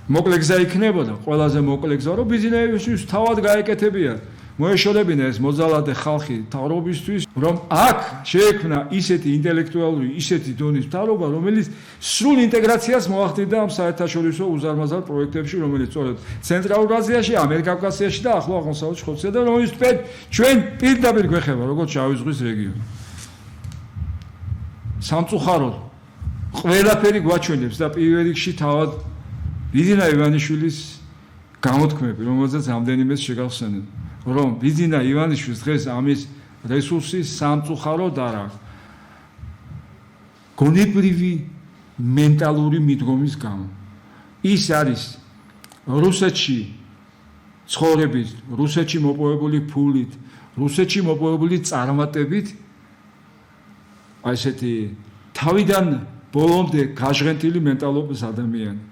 მოკლე გზა იქნებოდა ყველაზე მოკლე გზა რომ ბიზინა ივანიშვილს თავად გაეკეთებია მოეშორებინა ეს მოძალადე ხალხი თავრობისთვის რომ აქ შეექმნა ისეთი ინტელექტუალური ისეთი დონის თავრობა რომელიც სრულ ინტეგრაციას მოახდინდა ამ საერთაშორისო უზარმაზარ პროექტებში რომელიც სწორედ ცენტრალურ აზიაში ამიერკავკასიაში და ახლო აღმოსავლეთში ხოცია და რომელიც ჩვენ პირდაპირ გვეხება როგორც შავი ზღვის რეგიონი სამწუხაროდ ყველაფერი გვაჩვენებს და პირველ რიგში თავად ბიზინა ივანიშვილის გამოთქმები რომელზეც ამდენიმეს შეგახსენეთ რომ ბიზინა ივანიშვილს დღეს ამის რესურსი სამწუხაროდ არ აქვს გონებრივი მენტალური მიდგომის გამო ის არის რუსეთში ცხოვრებით რუსეთში მოპოვებული ფულით რუსეთში მოპოვებული წარმატებით აი ესეთი თავიდან ბოლომდე გაჟღენთილი მენტალობის ადამიანი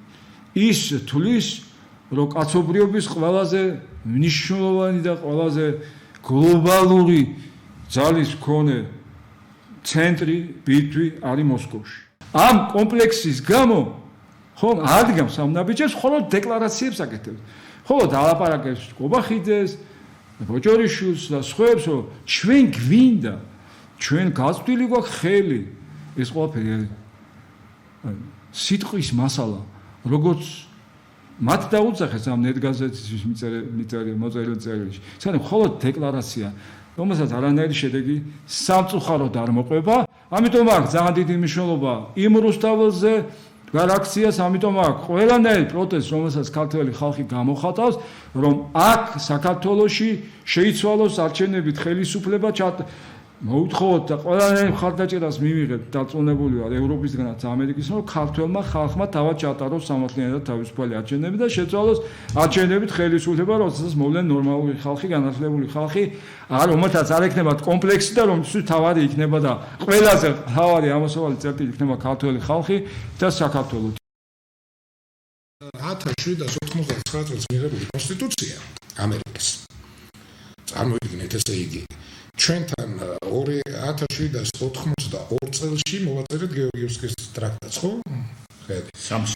ის თulis რომ კაცობრიობის ყველაზე მნიშვნელოვანი და ყველაზე გლობალური ძალის მქონე ცენტრი ბირთვი არის მოსკოვში. ამ კომპლექსის გამო ხომ ადგამს ამ ნაბიჯებს ხოლო დეკლარაციებს აკეთებს. ხოლო დაალაპარაკებს კობახიძეს, ბოჭორიშვილს და სხვებს რომ ჩვენ გვინდა, ჩვენ გაწვდილი გვაქვს ხელი ეს ყველაფერი არის სიტყვის მასალა, როგორც მათ დაუძახეს ამ ნეტგაზეთის მოწერილ წერილში. სანამ მხოლოდ დეკლარაცია, რომელსაც არანაირი შედეგი სამწუხაროდ არ მოყვება, ამიტომ აქვს ძალიან დიდი მნიშვნელობა იმ რუსთაველზე გარაქციას, ამიტომ აქვს ყველანაირი პროტესტ, რომელსაც ქართველი ხალხი გამოხატავს, რომ აქ საქართველოში შეიცვალოს არჩევნებით ხელისუფლება მოუთხოვოთ და ყველანაირ მხარდაჭერას მივიღეთ დაწუნებული ვარ ევროპისგანაც ამერიკისგან რომ ქართველმა ხალხმა თავად ჩატაროს სამართლიანი და თავისუფალი არჩევნები და შეცვალოს არჩევნებით ხელისუფლება როდესაც მოვლენ ნორმალური ხალხი განათლებული ხალხი რომელთაც არ ექნებათ კომპლექსი და რომლისთვის თავარი იქნება და ყველაზე თავარი ამოსავალი წერტილი იქნება ქართველი ხალხი და საქართველო 1799 წელს მიღებული კონსტიტუცია ამერიკის წარმოიდგინეთ ესე იგი ჩვენთან 1792 წელში მოვაწერეთ გეორგიევსკის ტრაქტატს, ხო? ხედი, სამში.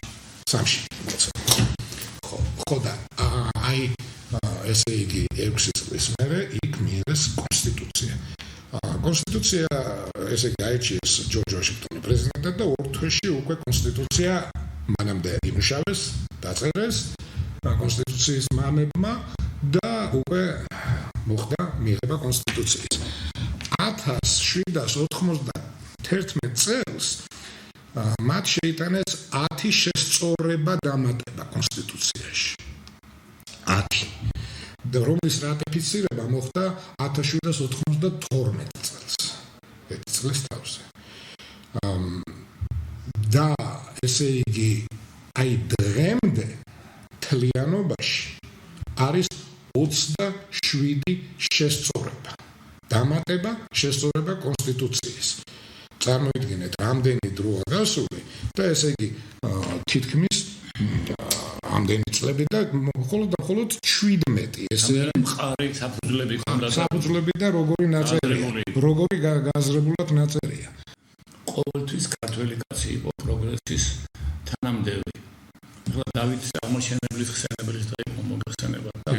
ხო და აი ესე იგი 6 წლის მერე იქ მიიღეს კონსტიტუცია. კონსტიტუცია ესე გაიჩიეს ჯორჯ ვაშინგტონი პრეზიდენტად და 2 თვეში უკვე კონსტიტუცია მანამდე იმუშავეს, დაწერეს კონსტიტუციის მამებმა და უკვე მოხდა მიღება კონსტიტუციის. 1791 წელს მათ შეიტანეს 10 შესწორება დამატება კონსტიტუციაში. 10. და რომლის რატიფიცირება მოხდა 1792 წელს. ერთ წელს თავზე. და ესე იგი აი დღემდე თლიანობაში არის 27 შესწორება. დამატება შესწორება კონსტიტუციის. წარმოიდგინეთ, რამდენი დროა გასული და ესე იგი თითქმის ამდენი წლები და მხოლოდ 17 ესე არის მხარი საფუძვლები ქონდა საფუძვლები და როგორი ნაწერია როგორი გაზრებულად ნაწერია ყოველთვის ქართველი კაცი იყო პროგრესის თანამდევი ახლა დავით აღმაშენებლის ხსენებლის და იყო მოგხსენება და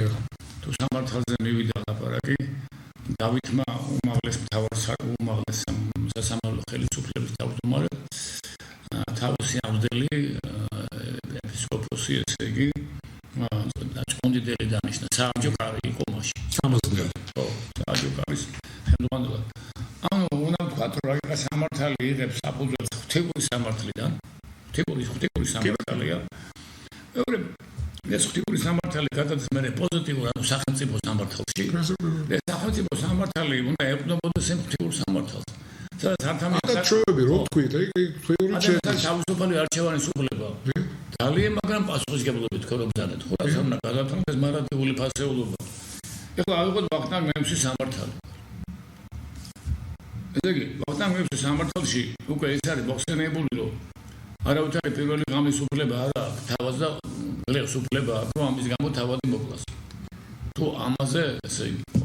თუ სამართალზე მივიდა ლაპარაკი დავითმა უმაღლეს სასამართლო ხელისუფლების თავმჯდომარედ თავისი ამბდელი ეპისკოპოსი ესე იგი ჭკუნდიდელი დანიშნა საამჯო კარი იყო მაშინ 60-დან ხო საამჯო კარის ხელმძღვანელად ანუ უნდა ვთქვათ რომ რა სამართალი იღებს საფუძველს ღვთიური სამართლიდან ღვთიური სამართალია მეორე ეს ღვთიური სამართალი გადადის მე პოზიტიურ ანუ სახელმწიფო სამართალში და სახელმწიფო სამართალი უნდა ეყრდნობოდეს ამ ღვთიურ სამართალს სადაც და ჩვევები რო თქვით ღვთიური შედეგი თავისუფალი არჩევანის უფლება ძალიან მაგრამ პასუხისგებლობით ხო რომ ბრძანეთ ხო რა უნდა გადათვალოს მარადიული ფასეულობა ეხლა ავიღოთ ვახტანგ მეფის სამართალი ესე იგი ვახტანგ მეფის სამართალში უკვე ეს არის მოხსენებული რომ არავითარი პირველი ღამის უფლება არ აქვს თავად და გლეხს უფლება აქვს რომ ამის გამო თავადი მოკლას თუ ამაზე ესე იგი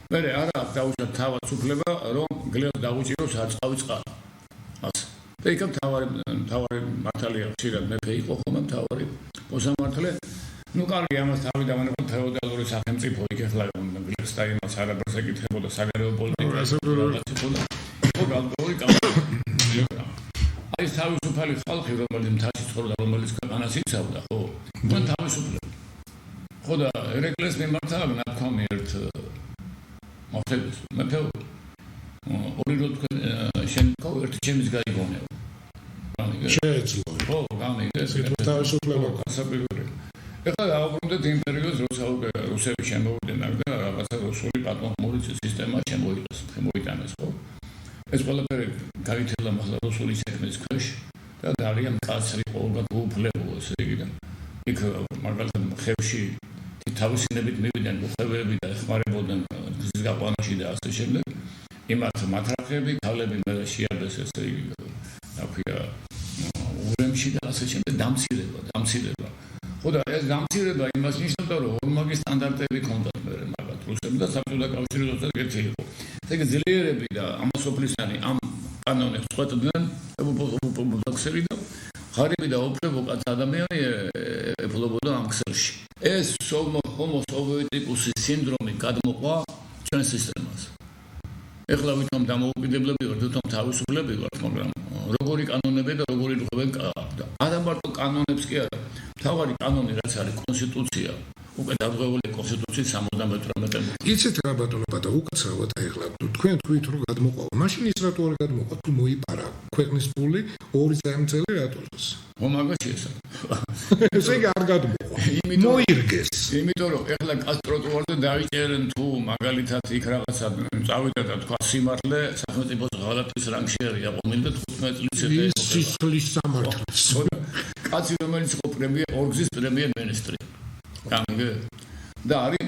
მე არ აქვს დაუშვათ თავად უფლება რომ გლეხს დაუჭიროს აწყავი წყალი ასე და იქ თავარი მართალია ხშირად მეფე იყო ხოლმე თავარი მოსამართლე ну კარგი ამას თავი დავანებო ფეოდალური სახელმწიფო იქ ახლა გლეხს და იმას არაფერს ეკითხებოდა საგარეო პოლიტიკას ხო გალგორი აი თავისუფალი ხალხი რომელიც მთაში ცხოვრობდა რომელიც ქვეყანას იცავდა ხო მან თავისუფლება ხო და ერეკლეს მიმართა ნათქვამი ერთ მოხდეს მეფე ორი რო თქვენ შენ ხო ერთი ჩემის გაიგონეო შეეძლო ხო გამიგეს თავისუფლება გასაბიური ეხლა დაუბრუნდეთ იმ პერიოდს როცა უკვე რუსები შემოვიდნენ და რაღაცა რუსული პატმოხმური სისტემა შემოიტანეს ხო ეს ყველაფერი გაითელა ახლა რუსული საქმის ქვეშ და ძალიან მკაცრი ყოველგვარ გუფლებო ესე იგი და იქ მაგალითად ხევში თავისინებით მივიდნენ მოხევები და ეხმარებოდნენ გზის გაყვანაში და ასე შემდეგ იმათ მათრახები თავლები მე შეარდეს ესე იგი აქვია ურემში და ასე შემდეგ დამცირება ხო და ეს დამცირება იმას ნიშნავდა რომ ორმაგი სტანდარტები ჰქონდათ მე მაგათ რუსები და საბჭოთა კავშირი როცა ერთი იყო ეგ ძლიერები და ამასოფლისანი ამ კანონებს ხვეთდნენ უბოქსერი და ღარიბი და უფლებო კაც ადამიანი ეფლობოდა ამ ქსელში ეს ჰომო სოვიეტიკუსის სინდრომი გადმოყვა ჩვენ სისტემას ეხლა ვითომ დამოუკიდებლები ვართ ვითომ თავისუფლები ვართ მაგრამ როგორი კანონები და როგორი იღებენ და არა მარტო კანონებს კი არა თავარი კანონი რაც არის კონსტიტუცია უკვე დაბღვეული კონსტიტუციის 78 იცით რა ბატონობა და უკაცრავად ეხლა თქვენ თქვით რომ გადმოყვა მაშინ ის რატო არ გადმოყვა თუ მოიპარა ქვეყნის ფული 2 წელი რატოს მომაგაში ესა ესე იგი არ გადმოყვა მოირგეს იმიტომ რომ ეხლა კასტროტუარზე დაიჭერენ თუ მაგალითად იქ რაღაცა წავიდა და თქვა სიმართლე სახელმწიფოს ღალატის რანგში არია ყომილი და 15 წლის ის სისხლის სამართლის კაცი რომელიც იყო ორგზის პრემიერ-მინისტრი გამიგე და არის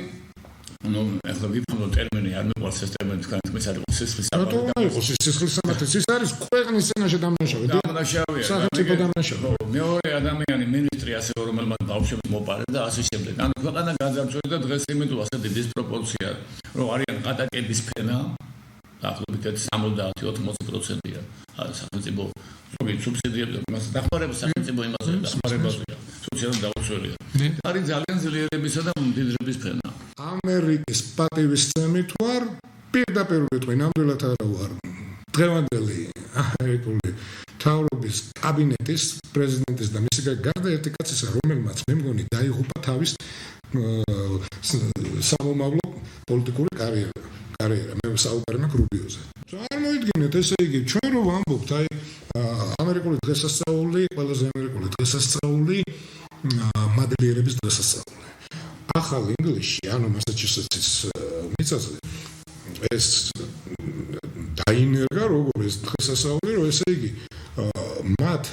ну ახლა ვიფიქრო ტერმინი არ მეყვარს ეს ტერმინი თქვენ თქმის არის სისხლის სამართალი რატომ იყოს სისხლის სამართალი ის არის ქვეყნის წინაშე დამნაშავე სახელმწიფო დამნაშავე მეორე ადამიანი მინისტრი ასე რომელმაც ბავშვებს მოპარე და ასე შემდეგ ანუ ქვეყანა გაძარცვეს და დღეს იმით ასეთი დისპროპორცია რომ არიან ყატაკების ფენა დაახლოებით 70-80%-ია სახელმწიფო სუბსიდიები მას დახმარება სახელმწიფო იმაზე დახმარებაზეა სოციალურად დაუცველია არის ძალიან ძლიერებისა და მდიდრების ფენა ამერიკის პატივისცემით ვარ პირდაპირ ვიტყვი ნამდვილად არა ვარ დღევანდელი ამერიკული თავრობის კაბინეტის პრეზიდენტის და მისი გარდა ერთი კაცისა რომელმაც მე მგონი დაიღუპა თავის სამომავლო პოლიტიკური კარიერა მე საუბარი მაქვს რუბიოზე წარმოიდგინეთ ესე იგი ჩვენ რო ვამბობთ აი ამერიკული დღესასწაული ყველაზე ამერიკული დღესასწაული მადლიერების დღესასწაული ახალ ინგლისში ანუ მასაჩუსეტსის მიწაზე ეს დაინერგა როგორც დღესასწაული რომ ესე იგი მათ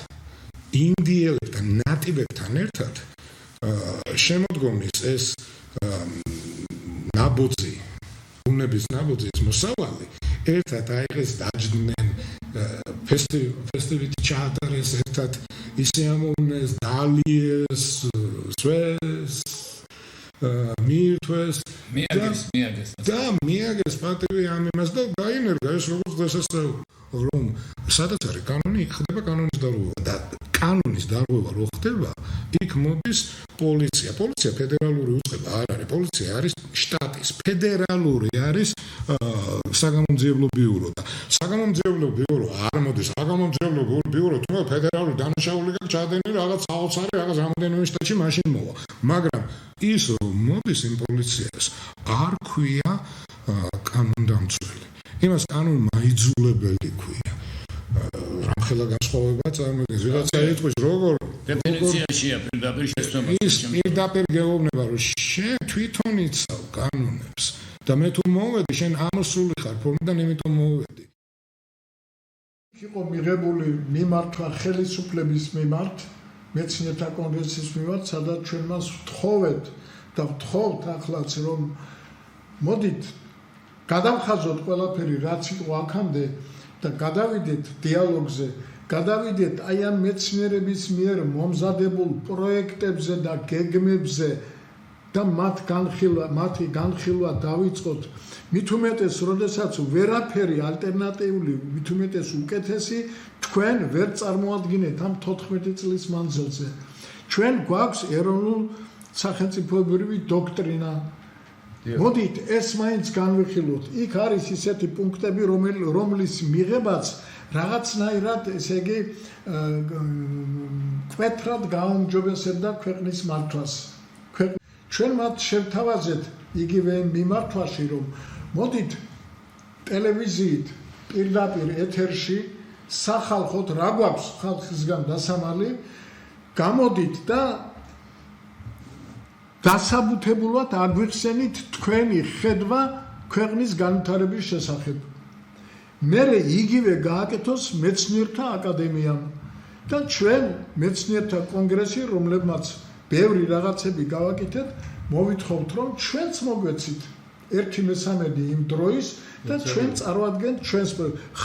ინდიელებთან ნატივებთან ერთად შემოდგომის ეს ნაბოძი უნების ნაბოძის მოსავალი ერთად აიღეს დაჯდნენ ფესტივალით ჩაატარეს ერთად ისე ამოვნეს დალიეს წვეს მიირთვეს და მიაგეს პატივი ამ იმას და გაინერგა ეს როგორც დღესასწაული რომ სადაც არის კანონი იქ ხდება კანონის დარღვევა და კანონის დარღვევა რო ხდება იქ მოდის პოლიცია ფედერალური უწყება არ არის პოლიცია არის შტატის ფედერალური არის საგამომძიებლო ბიურო და საგამომძიებლო ბიურო არ მოდის საგამომძიებლო ბიურო თუმცა ფედერალური დანაშაული გაქვს ჩადენილი რაღაც საოცარი რაღაც რამოდენიმე შტატში მაშინ მოვა მაგრამ ის რომ მოდის იმ პოლიციას არ ქვია კანონდამცველი იმას კანონმაიძულებელი ქვია რამხელა განსხვავება წარმოიდგინეთ ვიღაცა იტყვის როგორ დეფინიციაშია პირდაპირ შესწორება ის პირდაპირ გეუბნება რომ შენ თვითონ იცავ კანონებს და მე თუ მოვედი შენ ამოსული ხარ ფორმიდან იმიტომ მოვედი იყო მიღებული მიმართვა ხელისუფლების მიმართ მეცნიერთა კონგრესის მიმართ სადაც ჩვენ მას ვთხოვეთ და ვთხოვთ ახლაც რომ მოდით გადავხაზოთ ყველაფერი რაც იყო აქამდე და გადავიდეთ დიალოგზე გადავიდეთ აი ამ მეცნიერების მიერ მომზადებულ პროექტებზე და გეგმებზე და მათი განხილვა დავიწყოთ მით უმეტეს როდესაც ვერაფერი ალტერნატიული მით უმეტეს უკეთესი თქვენ ვერ წარმოადგენთ ამ 14 წლის მანძილზე ჩვენ გვაქვს ეროვნულ სახელმწიფოებრივი დოქტრინა მოდით ეს მაინც განვიხილოთ იქ არის ისეთი პუნქტები რომლის მიღებაც რაღაცნაირად ესე იგი კვეთრად გაუმჯობესებდა ქვეყნის მართვას ჩვენ მათ შევთავაზეთ იგივე მიმართვაში რომ მოდით ტელევიზიით პირდაპირ ეთერში სახალხოდ რა გვაქვს ხალხისგან დასამალი გამოდით და დასაბუთებულად აგვიხსენით თქვენი ხედვა ქვეყნის განვითარების შესახებ. მერე იგივე გააკეთოს მეცნიერთა აკადემიამ და ჩვენ მეცნიერთა კონგრესი, რომლებმაც ბევრი რაღაცები გავაკეთეთ, მოვითხოვთ რომ ჩვენც მოგვეცით 1/13 იმ დროის და ჩვენ წარვადგენთ ჩვენს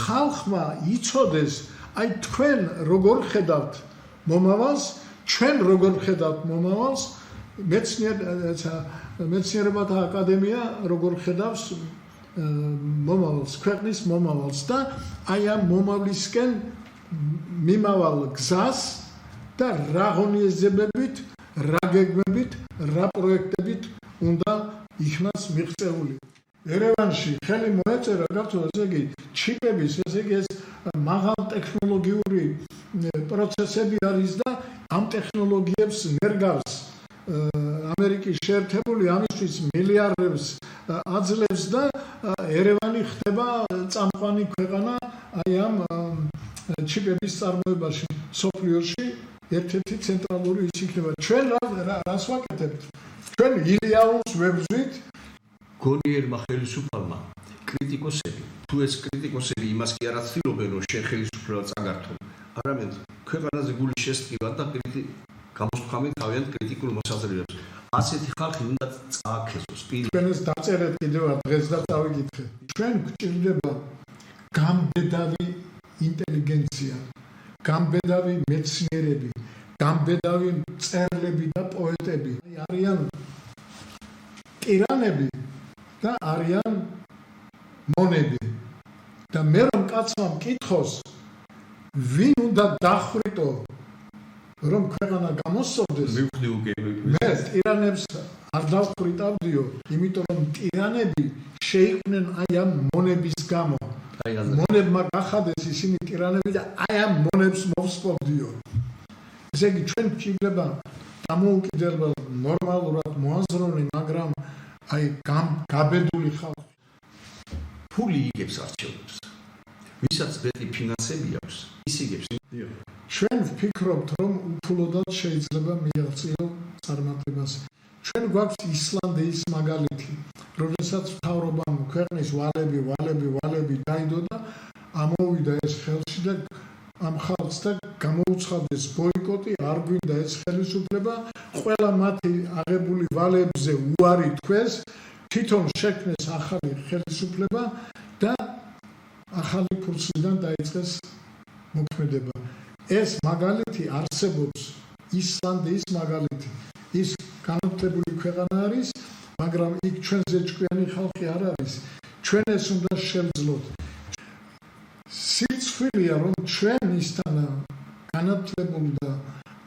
ხალხმა იცოდეს, აი თქვენ როგორ ხედავთ მომავალს, ჩვენ როგორ ხედავთ მომავალს მეცნიერებათა აკადემია როგორ ხედავს მომავალს, ქვეყნის მომავალს და აი ამ მომავლისკენ მიმავალ გზას და რა ღონისძიებებით, რა გეგმებით, რა პროექტებით უნდა იქნას მიღწეული. ერევანში ხელი მოეწერა გახსოვს ესე იგი ჩიპების ესე იგი ეს მაღალტექნოლოგიური პროცესები არის და ამ ტექნოლოგიებს ნერგავს ამერიკის შეერთებული ამისთვის მილიარდებს აძლევს და ერევანი ხდება წამყვანი ქვეყანა აი ამ ჩიპების წარმოებაში სოფლიოში ერთ-ერთი ცენტრალური ის იქნება. ჩვენ რას ვაკეთებთ? ჩვენ ილიაუს ვებრძვით გონიერმა ხელისუფალმა კრიტიკოსები, თუ ეს კრიტიკოსები იმას კი არ აცდილობენ, რომ შენ ხელისუფლება წაგართონ, არამედ ქვეყანაზე გული შესტკივა და გამოსხამენ თავიანთ კრიტიკულ მოსაზრებებს. ასეთი ხალხი უნდა წააქეზოს. ჩვენ ეს დაწერეთ კიდევ დღეს და წავიკითხეთ. ჩვენ გვჭირდება გამბედავი ინტელიგენცია, გამბედავი მეცნიერები, გამბედავი მწერლები და პოეტები. არიან ტირანები და არიან მონები. და მე რომ კაცმა მკითხოს, ვინ უნდა დახვრიტო რომ ქვეყანა გამოსწორდეს, მე ტირანებს არ დავხვრიტავდიო, იმიტომ რომ ტირანები შეიყვნენ აი ამ მონების გამო. მონებმა გახადეს ისინი ტირანები და აი ამ მონებს მოვსპობდიო. ესე იგი ჩვენ გვჭირდება დამოუკიდებელ ნორმალურად მოაზროვნე, მაგრამ აი გაბედული ხალხი. ფული იგებს არჩევნებს. ვისაც მეტი ფინანსები აქვს, ის იგებს. ჩვენ ვფიქრობთ, რომ უფულოდაც შეიძლება მიაღწიო წარმატებას. ჩვენ გვაქვს ისლანდიის მაგალითი, როდესაც მთავრობამ ქვეყნის ვალები დაიდო და ამოვიდა ეს ხელში და ამ ხალხს და გამოუცხადეს ბოიკოტი, არ გვინდა ეს ხელისუფლება, ყველა მათი აღებული ვალებზე უარი თქვეს, თვითონ შექმნეს ახალი ხელისუფლება და ახალი ფურცლიდან დაიწყეს მოქმედება. ეს მაგალითი არსებობს, ისლანდიის მაგალითი. ის განათლებული ქვეყანა არის, მაგრამ იქ ჩვენზე ჭკვიანი ხალხი არ არის. ჩვენ ეს უნდა შევძლოთ. სიცხვილია რომ ჩვენ ისთან განათლებულ და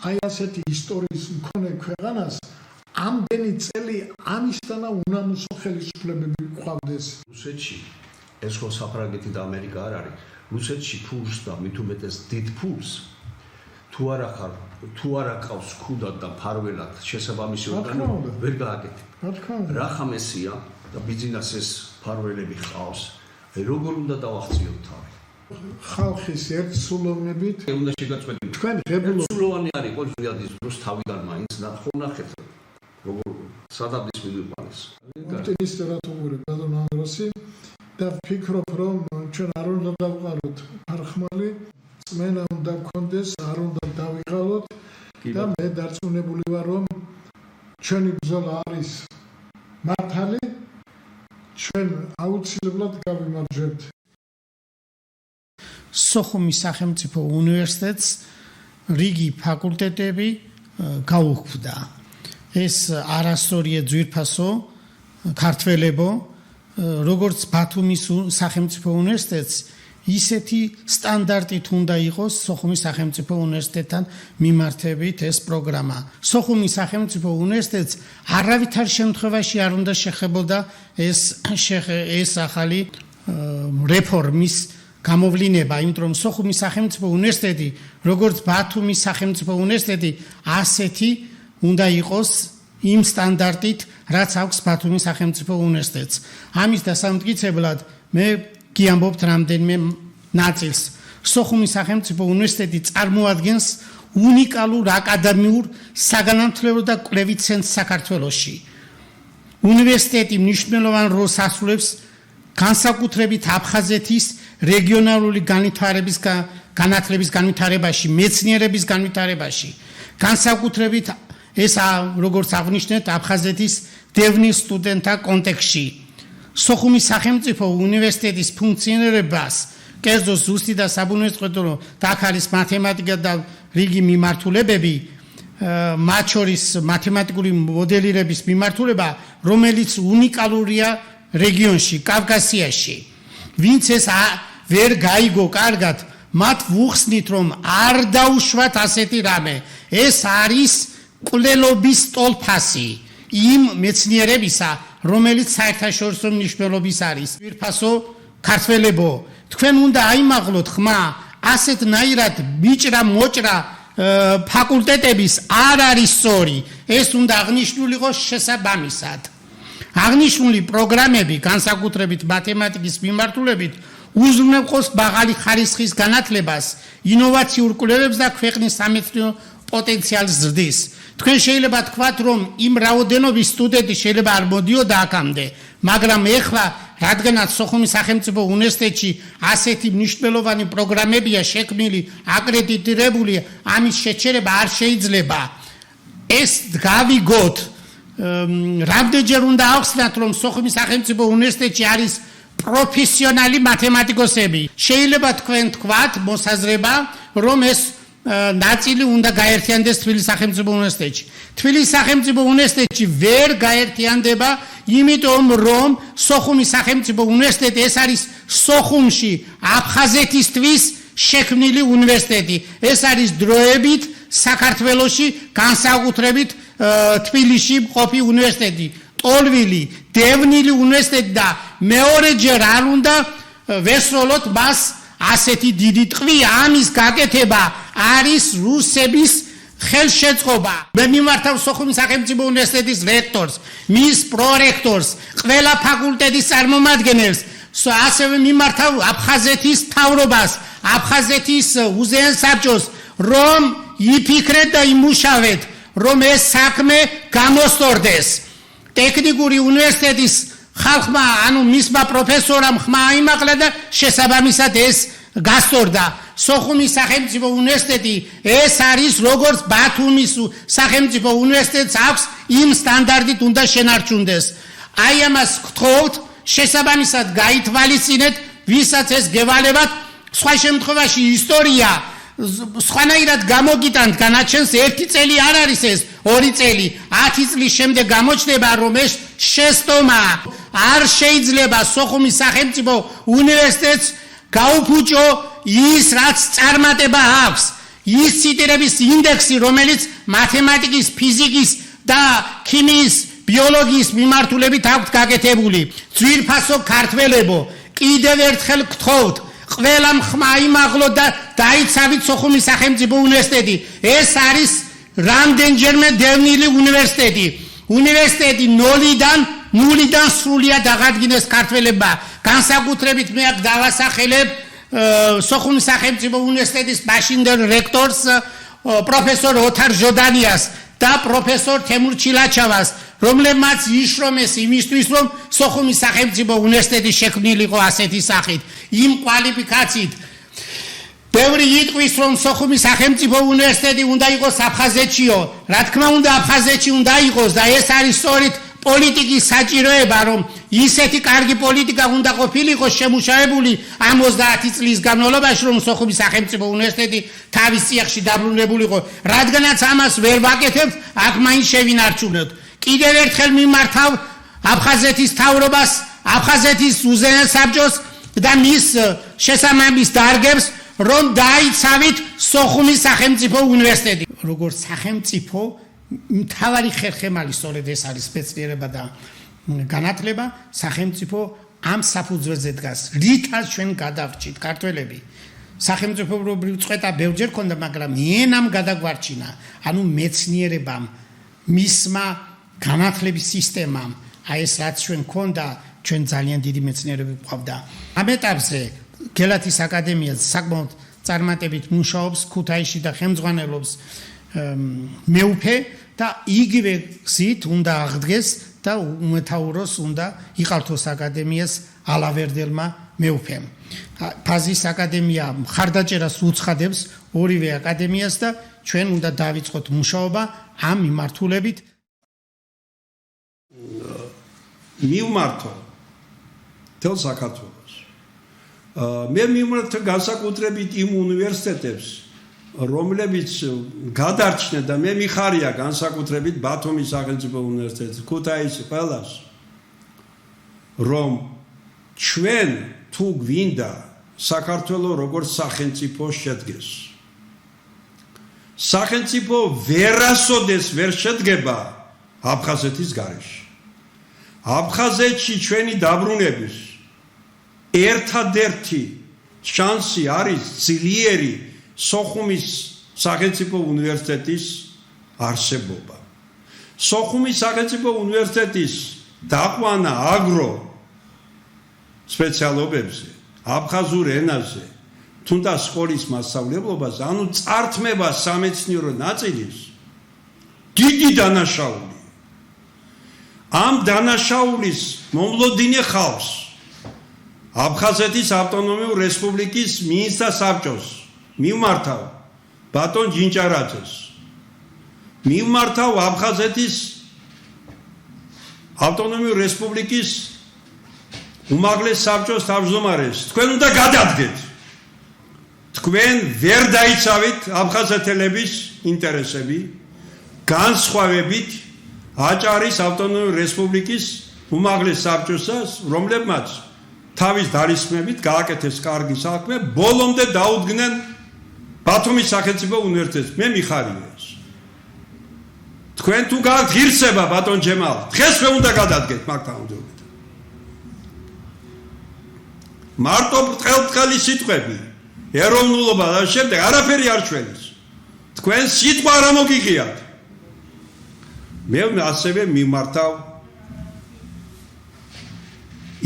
აი ასეთი ისტორიის მქონე ქვეყანას ამდენი წელი ამისთანა უნამუსო ხელისუფლებები გვყავდეს. რუსეთში ეს ხო საფრანგეთი და ამერიკა არ არის. რუსეთში ფულს და მით უმეტეს დიდ ფულს თუ არ აყავს ქუდად და ფარველად შესაბამისი ორგანო ვერ გააკეთებ. რა ხამესია და ბიზნესის ფარველები ყავს. როგორ უნდა დავახციოთ თავი? ხალხის ერთსულოვნებით უნდა შეგაწყვეტინოთ. თქვენ ღებულობთ ერთსულოვანი არის ყოველთვის დროს თავიდან მაინც ნახეთ როგორ სადაბის მიგვიყვანეს. ოპტიმისტურატური ბატონო ანდროსი და ვფიქრობ რომ ჩვენ არ უნდა დავყაროთ ფარხმალი, წმენა უნდა გქონდეს, არ უნდა დავიღალოთ და მე დარწმუნებული ვარ რომ ჩვენი ბრძოლა არის მართალი, ჩვენ აუცილებლად გავიმარჯვებთ. სოხუმის სახელმწიფო უნივერსიტეტს რიგი ფაკულტეტები გაუქმდა. ეს არასწორია ძვირფასო ქართველებო, როგორც ბათუმის სახელმწიფო უნივერსიტეტს ისეთი სტანდარტით უნდა იყოს სოხუმის სახელმწიფო უნივერსიტეტთან მიმართებით ეს პროგრამა. სოხუმის სახელმწიფო უნივერსიტეტს არავითარ შემთხვევაში არ უნდა შეხებოდა ეს ახალი რეფორმის გამოვლინება, იმიტომ რომ სოხუმის სახელმწიფო უნივერსიტეტი, როგორც ბათუმის სახელმწიფო უნივერსიტეტი, ასეთი უნდა იყოს იმ სტანდარტით, რაც აქვს ბათუმის სახელმწიფო უნივერსიტეტს. ამის დასამტკიცებლად მე გიამბობთ რამდენიმე ნაწილს. სოხუმის სახელმწიფო უნივერსიტეტი წარმოადგენს უნიკალურ აკადემიურ საგანმანათლებლო და კვლევით ცენტრს საქართველოში. უნივერსიტეტი მნიშვნელოვან როლს ასრულებს განსაკუთრებით აფხაზეთის რეგიონალური განათლების განვითარებაში, მეცნიერების განვითარებაში. განსაკუთრებით ეს როგორც აღნიშნეთ აფხაზეთის დევნის სტუდენტთა კონტექსტში. სოხუმის სახელმწიფო უნივერსიტეტის ფუნქციონირებას კერძო ზუსტი და საბუნებისმეტყველო დაქარის მათემატიკა და რიგი მიმართულებები, მათ შორის მათემატიკური მოდელირების მიმართულება, რომელიც უნიკალურია რეგიონში, კავკასიაში. ვინც ეს ვერ გაიგო კარგად, მათ ვუხსნით რომ არ დაუშვათ ასეთი რამე. ეს არის კვლელობის ტოლფასი იმ მეცნიერებისა, რომელიც საერთაშორისო მნიშვნელობის არის. ვირფასო ქართველებო, თქვენ უნდა აიმაღლოთ ხმა, ასეთნაირად მიჭრა მოჭრა ფაკულტეტების არ არის სწორი. ეს უნდა აღნიშნული იყოს შესაბამისად. აღნიშნული პროგრამები, განსაკუთრებით მათემატიკის მიმართულებით, უზრუნველყოფს მაღალი ხარისხის განათლებას, ინოვაციურ კვლევებს და ქვეყნის სამეცნიერო პოტენციალს ზრდის. თქვენ შეიძლება თქვათ, რომ იმ რაოდენობის სტუდენტი შეიძლება არ მოდიოდა აქამდე, მაგრამ ეხლა, რადგანაც სოხუმის სახელმწიფო უნივერსიტეტში ასეთი მნიშვნელოვანი პროგრამებია შექმნილი, აკრედიტირებული, ამის შეჩერება არ შეიძლება. ეს გავიგოთ. რამდენჯერ უნდა ახსნათ, რომ სოხუმის სახელმწიფო უნივერსიტეტში არის პროფესიონალი მათემატიკოსები. შეიძლება თქვენ თქვათ მოსაზრება, რომ ეს ნაწილი უნდა გაერთიანდეს თბილისის სახელმწიფო უნივერსიტეტში. თბილისის სახელმწიფო უნივერსიტეტში ვერ გაერთიანდება, იმიტომ რომ სოხუმის სახელმწიფო უნივერსიტეტი ეს არის სოხუმში აფხაზეთისთვის შექმნილი უნივერსიტეტი. ეს არის დროებით საქართველოში განსაკუთრებით თბილისში მყოფი უნივერსიტეტი, ტოლვილი, დევნილი უნივერსიტეტი და მეორეჯერ არ უნდა ვესროლოთ მას ასეთი დიდი ტყვი. ამის გაკეთება არის რუსების ხელშეწყობა. მე მიმართავ სოხუმის სახელმწიფო უნივერსიტეტის რექტორს, მის პრორექტორს, ყველა ფაკულტეტის წარმომადგენელს, ასევე მიმართავ აფხაზეთის მთავრობას, აფხაზეთის უზენაეს საბჭოს, რომ იფიქრეთ და იმუშავეთ, რომ ეს საქმე გამოსწორდეს. ტექნიკური უნივერსიტეტის ხალხმა, ანუ მისმა პროფესორამ ხმა აიმაღლა და შესაბამისად ეს გასწორდა. სოხუმის სახელმწიფო უნივერსიტეტი ეს არის როგორც ბათუმის სახელმწიფო უნივერსიტეტს აქვს იმ სტანდარტით უნდა შენარჩუნდეს. აი ამას გთხოვთ, შესაბამისად გაითვალისწინეთ, ვისაც ეს გევალებათ. სხვა შემთხვევაში ისტორია სხვანაირად გამოგიტანთ განაჩენს 1 წელი არ არის ეს 2 წელი 10 წლის შემდეგ გამოჩნდება რომ ეს შეცდომა არ შეიძლება სოხუმის სახელმწიფო უნივერსიტეტს გაუფუჭო ის რაც წარმატება აქვს ის ციტირების ინდექსი რომელიც მათემატიკის ფიზიკის და ქიმიის ბიოლოგიის მიმართულებით აქვს გაკეთებული ძვირფასო ქართველებო კიდევ ერთხელ გთხოვთ ყველამ ხმა იმაღლო და დაიცავით სოხუმის სახელმწიფო უნივერსიტეტი ეს არის რამდენჯერმე დევნილი უნივერსიტეტი ნულიდან სრულიად აღადგინეს ქართველებმა განსაკუთრებით მე აქ დავასახელებ სოხუმის სახელმწიფო უნივერსიტეტის მაშინდელ რექტორს პროფესორ ოთარ ჟოდანიას და პროფესორ თემურ ჩილაჩავას რომლებმაც იშრომეს იმისთვის რომ სოხუმის სახელმწიფო უნივერსიტეტი შექმნილიყო ასეთი სახით იმ კვალიფიკაციით ბევრი იტყვის რომ სოხუმის სახელმწიფო უნივერსიტეტი უნდა იყოს აფხაზეთშიო რა თქმა უნდა აფხაზეთში უნდა იყოს და ეს არის სწორედ პოლიტიკის საჭიროება რომ ისეთი კარგი პოლიტიკა უნდა ყოფილიყო შემუშავებული ამ 30 წლის განმავლობაში რომ სოხუმის სახელმწიფო უნივერსიტეტი თავის წიაღში დაბრუნებულიყო რადგანაც ამას ვერ ვაკეთებთ აქ მაინც შევინარჩუნოთ კიდევ ერთხელ მიმართავ აფხაზეთის თავრობას აფხაზეთის უზენაეს საბჭოს და მის შესაბამის დარგებს რომ დაიცავით სოხუმის სახელმწიფო უნივერსიტეტი როგორც სახელმწიფო მთავარი ხერხემალი სწორედ ეს არის სპეციალობა და განათლება სახელმწიფო ამ საფუძველზე დგას რითაც ჩვენ გადავრჩით ქართველები სახელმწიფოებრივ წვეტა ბევრჯერ ქონდა მაგრამ ენამ გადაგვარჩინა ანუ მეცნიერებამ მისმა განათლების სისტემამ აი ეს რაც ჩვენ ქონდა ჩვენ ძალიან დიდი მეცნიერები გვყავდა ამ ეტაპზე გელათის აკადემია საკმაოდ წარმატებით მუშაობს ქუთაისში და ხელმძღვანელობს მეუფე და იგივე გზით უნდა აღდგეს და უმეთაუროს უნდა იყალთოს აკადემიას ალავერდელმა მეუფემ ფაზის აკადემია მხარდაჭერას უცხადებს ორივე აკადემიას და ჩვენ უნდა დავიწყოთ მუშაობა ამ მიმართულებით მივმართო თელ საქართველოს მე მივმართო განსაკუთრებით იმ უნივერსიტეტებს რომლებიც გადარჩნენ და მე მიხარია განსაკუთრებით ბათუმის სახელმწიფო უნივერსიტეტს ქუთაისის ყველას რომ ჩვენ თუ გვინდა საქართველოს როგორც სახელმწიფო შედგეს სახელმწიფო ვერასოდეს ვერ შედგება აფხაზეთის გარეშე აფხაზეთში ჩვენი დაბრუნების ერთადერთი შანსი არის ძლიერი სოხუმის სახელმწიფო უნივერსიტეტის არსებობა. სოხუმის სახელმწიფო უნივერსიტეტის დაყვანა აგრო სპეციალობებზე, აფხაზურ ენაზე, თუნდა სკოლის მასწავლებლობაზე, ანუ წართმება სამეცნიერო ნაწილის დიდი დანაშაული. ამ დანაშაულის მომლოდინე ხალხს აფხაზეთის ავტონომიური რესპუბლიკის მინისტრთა საბჭოს მიმართავ ბატონ ჯინჭარაძეს მიმართავ აფხაზეთის ავტონომიური რესპუბლიკის უმაღლეს საბჭოს თავმჯდომარეს თქვენ უნდა გადადგეთ თქვენ ვერ დაიცავით აფხაზეთელების ინტერესები განსხვავებით აჭარის ავტონომიური რესპუბლიკის უმაღლეს საბჭოსას რომლებმაც თავის დარისხმებით გააკეთეს კარგი საქმე ბოლომდე დაუდგნენ ბათუმის სახელმწიფო უნივერსიტეტს მე მიხარია ეს თქვენ თუ გაქვთ ღირსება ბატონ ჯემალ დღესვე უნდა გადადგეთ მაგ თანამდებობიდან მარტო ბრტყელი სიტყვები ეროვნულობა და შემდეგ არაფერი არ ჩვენის თქვენ სიტყვა არ მოგიღიათ მე ასევე მიმართავ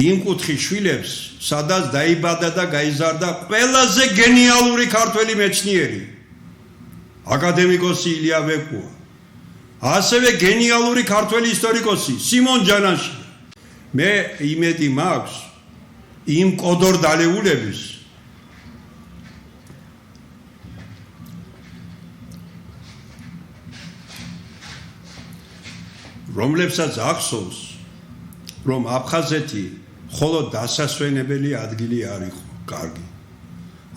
იმ კუთხის შვილებს სადაც დაიბადა და გაიზარდა ყველაზე გენიალური ქართველი მეცნიერი აკადემიკოსი ილია ვეკუა ასევე გენიალური ქართველი ისტორიკოსი სიმონ ჯანაშვილი მე იმედი მაქვს იმ კოდორ დალეულების რომლებსაც ახსოვს რომ აფხაზეთი ხოლო დასასვენებელი ადგილი არ იყო კარგი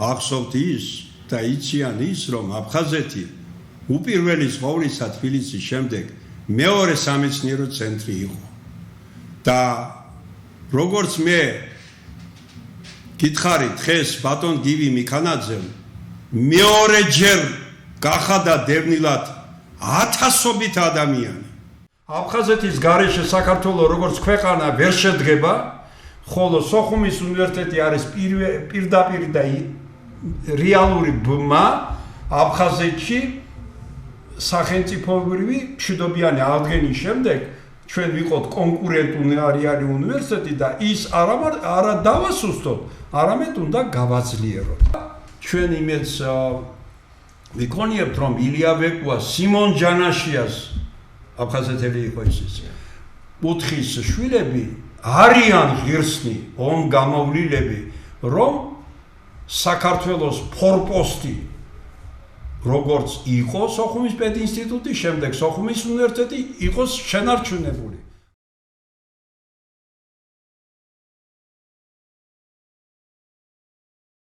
ახსოვთ ის და იციან ის, რომ აფხაზეთი უპირველი ყოვლისა თბილისის შემდეგ მეორე სამეცნიერო ცენტრი იყო. და როგორც მე გითხარით დღეს ბატონ გივი მიქანაძემ მეორეჯერ გახადა დევნილად 1000-ობით ადამიანი. აფხაზეთის გარეშე საქართველოს როგორც ქვეყანა ვერ შედგება, ხოლო სოხუმის უნივერსიტეტი არის პირდაპირ და რეალური ბმა აფხაზეთში სახელმწიფოებრივი მშვიდობიანი აღდგენის შემდეგ ჩვენ ვიყოთ კონკურენტული უნივერსიტეტი და ის არა დავასუსტოთ, არამედ უნდა გავაძლიეროთ. ჩვენ იმედს ვიქონიებთ, რომ ილია ვეკუა სიმონ ჯანაშიას აფხაზეთელი იყო ის უთხის შვილები არიან ღირსნი ომგამოვლილები, რომ საქართველოს ფორპოსტი როგორც იყო სოხუმის პედინსტიტუტი, შემდეგ სოხუმის უნივერსიტეტი იყოს შენარჩუნებული.